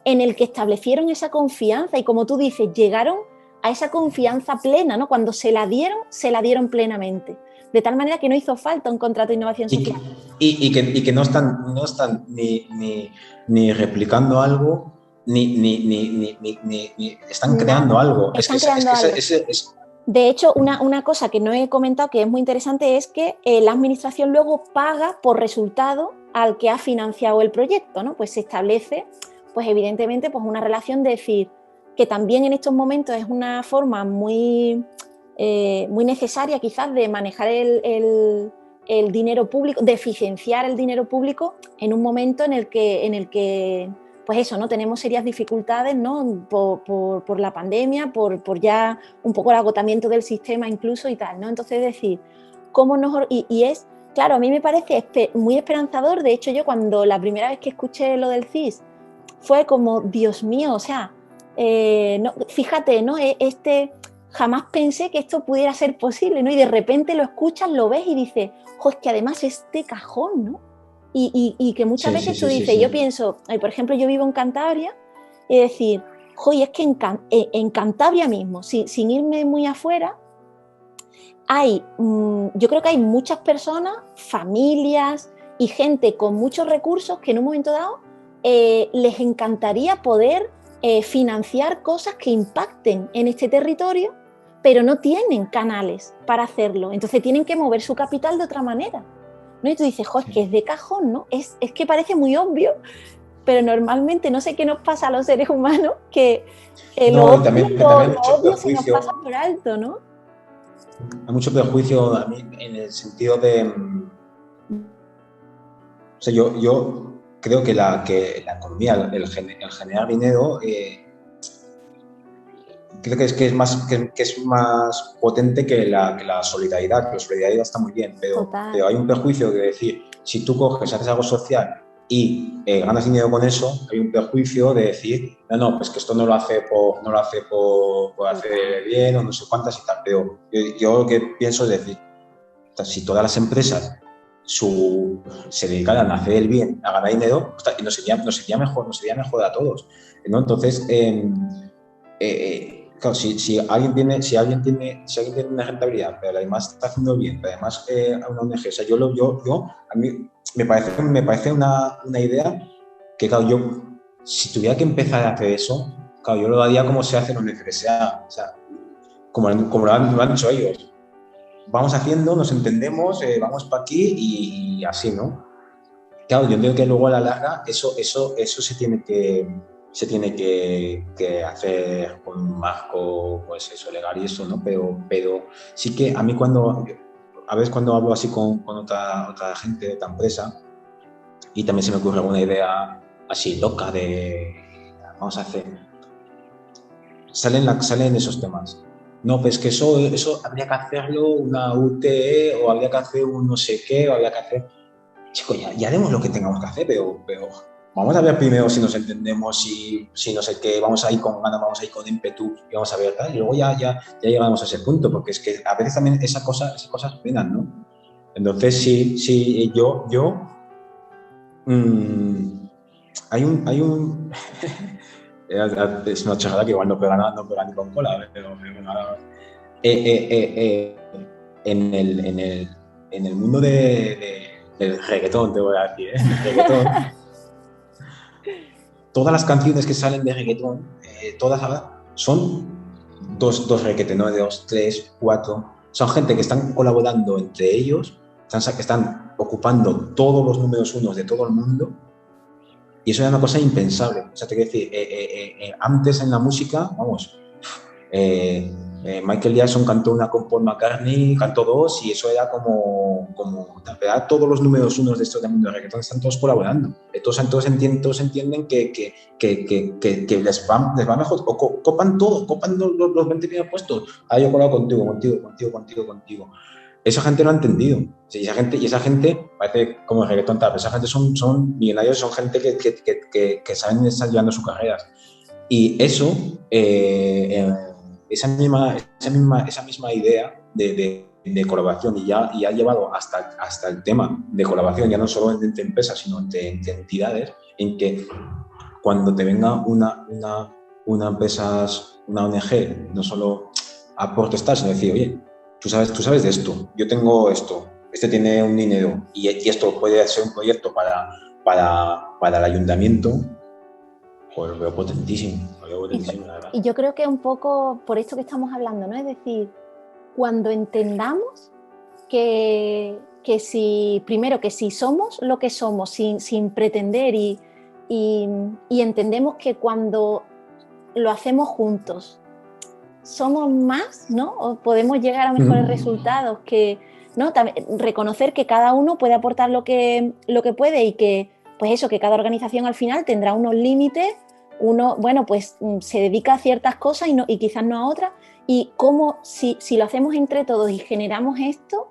en el que establecieron esa confianza y, como tú dices, llegaron a esa confianza plena, ¿no? Cuando se la dieron plenamente. De tal manera que no hizo falta un contrato de innovación social. Y que no están ni replicando algo, ni están creando algo. Están creando algo. De hecho, una cosa que no he comentado que es muy interesante es que la administración luego paga por resultado al que ha financiado el proyecto, ¿no? Pues se establece, pues evidentemente, pues una relación de decir que también en estos momentos es una forma muy necesaria quizás de manejar el dinero público, de eficienciar el dinero público en un momento en el que pues eso, ¿no? Tenemos serias dificultades, ¿no? Por la pandemia, por ya un poco el agotamiento del sistema incluso y tal, ¿no? Entonces, decir, ¿cómo nos...? Y es, claro, a mí me parece muy esperanzador. De hecho, yo cuando la primera vez que escuché lo del CIS fue como, Dios mío, o sea, no, fíjate, ¿no? Jamás pensé que esto pudiera ser posible, ¿no? Y de repente lo escuchas, lo ves y dices, jo, es que además es de cajón, ¿no? Y que muchas veces tú dices, yo pienso, por ejemplo, yo vivo en Cantabria, y decir, jo, y es que en Cantabria mismo, sin irme muy afuera, yo creo que hay muchas personas, familias y gente con muchos recursos que en un momento dado les encantaría poder financiar cosas que impacten en este territorio, pero no tienen canales para hacerlo. Entonces tienen que mover su capital de otra manera, ¿no? Y tú dices, jo, es que es de cajón, ¿no? Es que parece muy obvio, pero normalmente no sé qué nos pasa a los seres humanos, que lo obvio se nos pasa por alto, ¿no? Hay mucho prejuicio a mí en el sentido de... O sea, yo creo que la economía, el generar dinero, creo que es más potente que la solidaridad, que la solidaridad está muy bien, pero hay un prejuicio de decir, si tú coges, haces algo social y ganas dinero con eso, hay un prejuicio de decir, no, pues que esto no lo hace por hacer bien o no sé cuántas y tal, pero yo lo que pienso es decir, si todas las empresas se dedicaran a hacer el bien, a ganar dinero, nos sería mejor a todos, ¿no? Entonces, claro, si alguien tiene una rentabilidad, pero además está haciendo bien, pero además una ONG, o sea, a mí me parece una idea que, claro, yo, si tuviera que empezar a hacer eso, claro, yo lo haría como se hace en la universidad, o sea, como lo han dicho ellos. Vamos haciendo, nos entendemos, vamos para aquí y así, ¿no? Claro, yo entiendo que luego a la larga eso se tiene que hacer con un marco, pues eso, legal y eso, ¿no? Pero sí que a mí a veces cuando hablo así con otra gente de otra empresa y también se me ocurre alguna idea así loca de vamos a hacer, salen esos temas. No, pues que eso habría que hacerlo una UTE o habría que hacer un no sé qué, o habría que hacer... Chicos, ya haremos lo que tengamos que hacer, pero vamos a ver primero si nos entendemos, si no sé qué, vamos a ir con ganas, vamos a ir con ímpetu y vamos a ver tal, y luego ya llegamos a ese punto, porque es que a veces también esas cosas frenan, ¿no? Entonces sí, yo hay un es una chajada que igual no pega ni con cola, pero nada. En el mundo del reggaetón, te voy a decir, el reggaetón, todas las canciones que salen de reggaetón, todas ahora son dos reggaetones, no de 2, 3, 4. Son gente que están colaborando entre ellos, están ocupando todos los números unos de todo el mundo, y eso era una cosa impensable. O sea, te quiero decir, antes en la música, vamos, Michael Jackson cantó una con Paul McCartney, cantó dos, y eso era como ¿verdad? Todos los números unos de estos del mundo de reggaetón están todos colaborando. Todos entienden que les va mejor, o copan todo, copan los 20 primeros puestos. Yo colabo contigo. Esa gente lo ha entendido. Y esa gente parece como el reggaetón tal, pero esa gente son millonarios, son gente que saben estar llevando sus carreras. Y eso, esa misma idea de colaboración, y ya ha llevado hasta el tema de colaboración, ya no solo entre empresas, sino entre entidades, en que cuando te venga una empresa, una ONG, no solo a protestar, sino decir, oye, tú sabes de esto, yo tengo esto, este tiene un dinero, y esto puede ser un proyecto para el ayuntamiento, pues lo veo potentísimo, la verdad. Y yo creo que un poco por esto que estamos hablando, ¿no? Es decir, cuando entendamos que si somos lo que somos sin pretender y entendemos que cuando lo hacemos juntos somos más, ¿no? O podemos llegar a mejores resultados, que, ¿no? También reconocer que cada uno puede aportar lo que puede, y que, pues eso, que cada organización al final tendrá unos límites, uno, bueno, pues se dedica a ciertas cosas y quizás no a otras, y cómo si lo hacemos entre todos y generamos esto,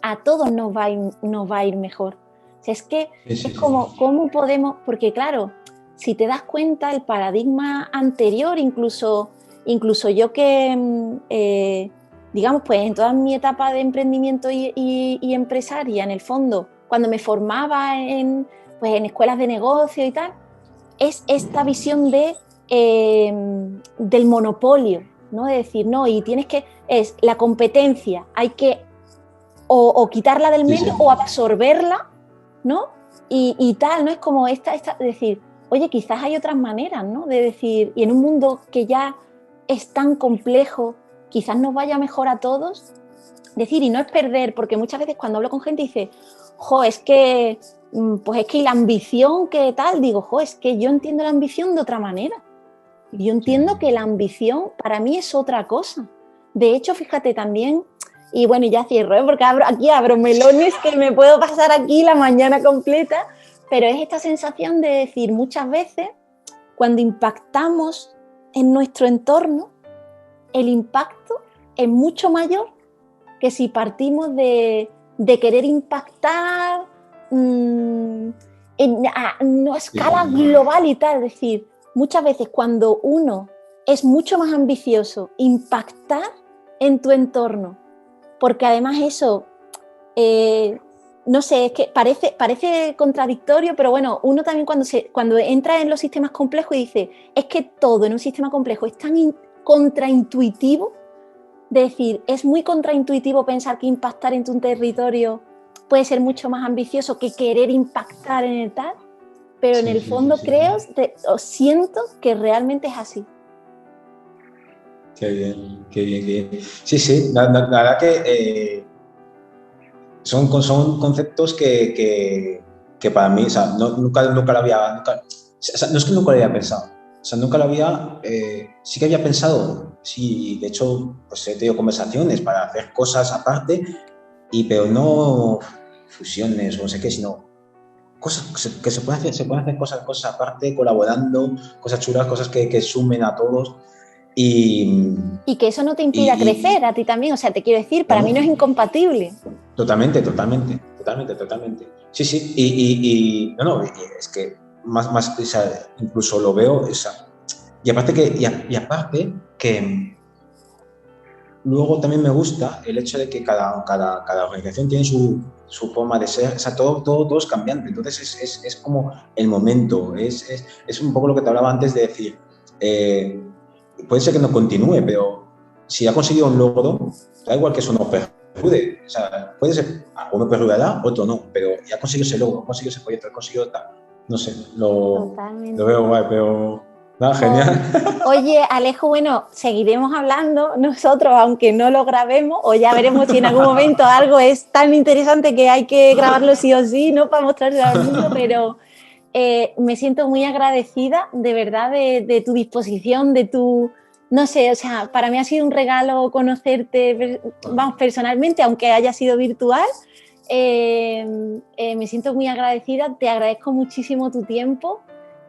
a todos nos va a ir mejor. O sea, es que como cómo podemos, porque claro, si te das cuenta, el paradigma anterior, incluso yo que, digamos, pues en toda mi etapa de emprendimiento y empresaria, en el fondo, cuando me formaba en escuelas de negocio y tal, es esta visión del monopolio, ¿no? De decir, no, y es la competencia, hay que o quitarla del medio o absorberla, ¿no? Y tal, ¿no? Es como esta, decir, oye, quizás hay otras maneras, ¿no? De decir, y en un mundo que ya es tan complejo, quizás nos vaya mejor a todos, decir, y no es perder, porque muchas veces cuando hablo con gente dice, es que y la ambición, ¿qué tal? Digo, es que yo entiendo la ambición de otra manera. Yo entiendo que la ambición para mí es otra cosa. De hecho, fíjate también, y bueno, ya cierro, porque abro melones que me puedo pasar aquí la mañana completa, pero es esta sensación de decir, muchas veces, cuando impactamos en nuestro entorno, el impacto es mucho mayor que si partimos de querer impactar en una escala global y tal. Es decir, muchas veces cuando uno es mucho más ambicioso, impactar en tu entorno, porque además eso, no sé, es que parece contradictorio, pero bueno, uno también cuando entra en los sistemas complejos y dice, es que todo en un sistema complejo es tan contraintuitivo, de decir, es muy contraintuitivo pensar que impactar en tu territorio puede ser mucho más ambicioso que querer impactar en el tal, pero en el fondo siento que realmente es así. Qué bien. Sí, la verdad que son conceptos que para mí, o sea, nunca lo había, no es que nunca lo había pensado, o sea, nunca lo había, sí que había pensado, sí, de hecho, pues he tenido conversaciones para hacer cosas aparte, pero no fusiones o no sé qué, sino cosas que se pueden hacer cosas aparte, colaborando, cosas chulas, cosas que sumen a todos. Y que eso no te impida crecer a ti también, o sea, te quiero decir, para mí no es incompatible. Totalmente. Sí, y es que más o sea, incluso lo veo, o sea, y aparte que luego también me gusta el hecho de que cada organización tiene su forma de ser, o sea, todo es cambiante, entonces es como el momento, es un poco lo que te hablaba antes de decir, puede ser que no continúe, pero si ha conseguido un logro, da igual que eso no perjude, o sea, puede ser, uno perjudicará, otro no, pero ya ha conseguido ese logro, ha conseguido ese proyecto, ha conseguido tal, no sé, lo veo guay, pero No, genial. Oye, Alejo, bueno, seguiremos hablando nosotros, aunque no lo grabemos, o ya veremos si en algún momento algo es tan interesante que hay que grabarlo sí o sí, ¿no? Para mostrarlo al mundo, pero me siento muy agradecida, de verdad, de tu disposición, de tu... No sé, o sea, para mí ha sido un regalo conocerte, vamos, personalmente, aunque haya sido virtual. Me siento muy agradecida, te agradezco muchísimo tu tiempo.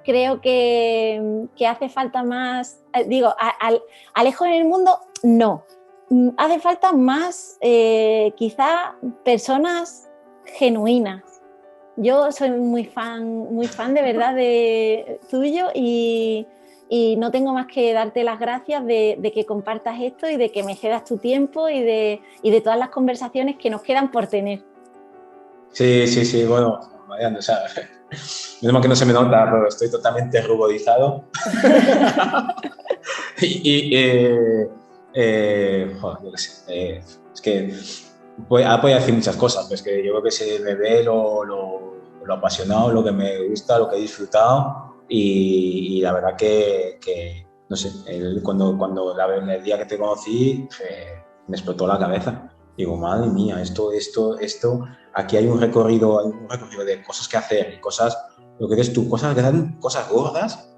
Creo que hace falta más, digo, Alejo en el mundo, no. Hace falta más, quizá, personas genuinas. Yo soy muy fan de verdad de tuyo y no tengo más que darte las gracias de que compartas esto y de que me cedas tu tiempo y de todas las conversaciones que nos quedan por tener. Sí, bueno, Mariano, o sea, menos mal que no se me nota, pero estoy totalmente ruborizado. Joder, yo qué sé, es que ahora podía decir muchas cosas, pero es que yo creo que se me ve lo apasionado, lo que me gusta, lo que he disfrutado y la verdad que no sé, el día que te conocí me explotó la cabeza. Digo, madre mía, esto, aquí hay un recorrido de cosas que hacer y cosas, lo que dices tú, cosas grandes, cosas gordas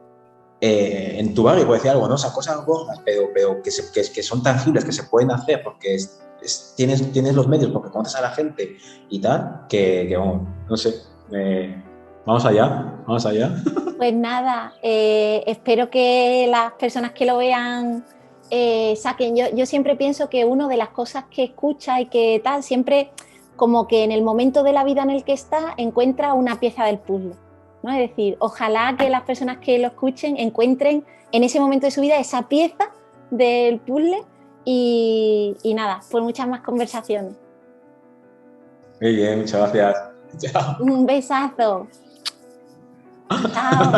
en tu barrio, por decir algo, ¿no? O sea, cosas gordas, pero que son tangibles, que se pueden hacer porque tienes los medios, porque conoces a la gente y tal, bueno, no sé, vamos allá, vamos allá. Pues nada, espero que las personas que lo vean saquen. Yo siempre pienso que una de las cosas que escucha y que tal, siempre como que en el momento de la vida en el que está, encuentra una pieza del puzzle, ¿no? Es decir, ojalá que las personas que lo escuchen encuentren en ese momento de su vida esa pieza del puzzle y nada, pues muchas más conversaciones. Muy bien, muchas gracias. Chao. Un besazo. Chao.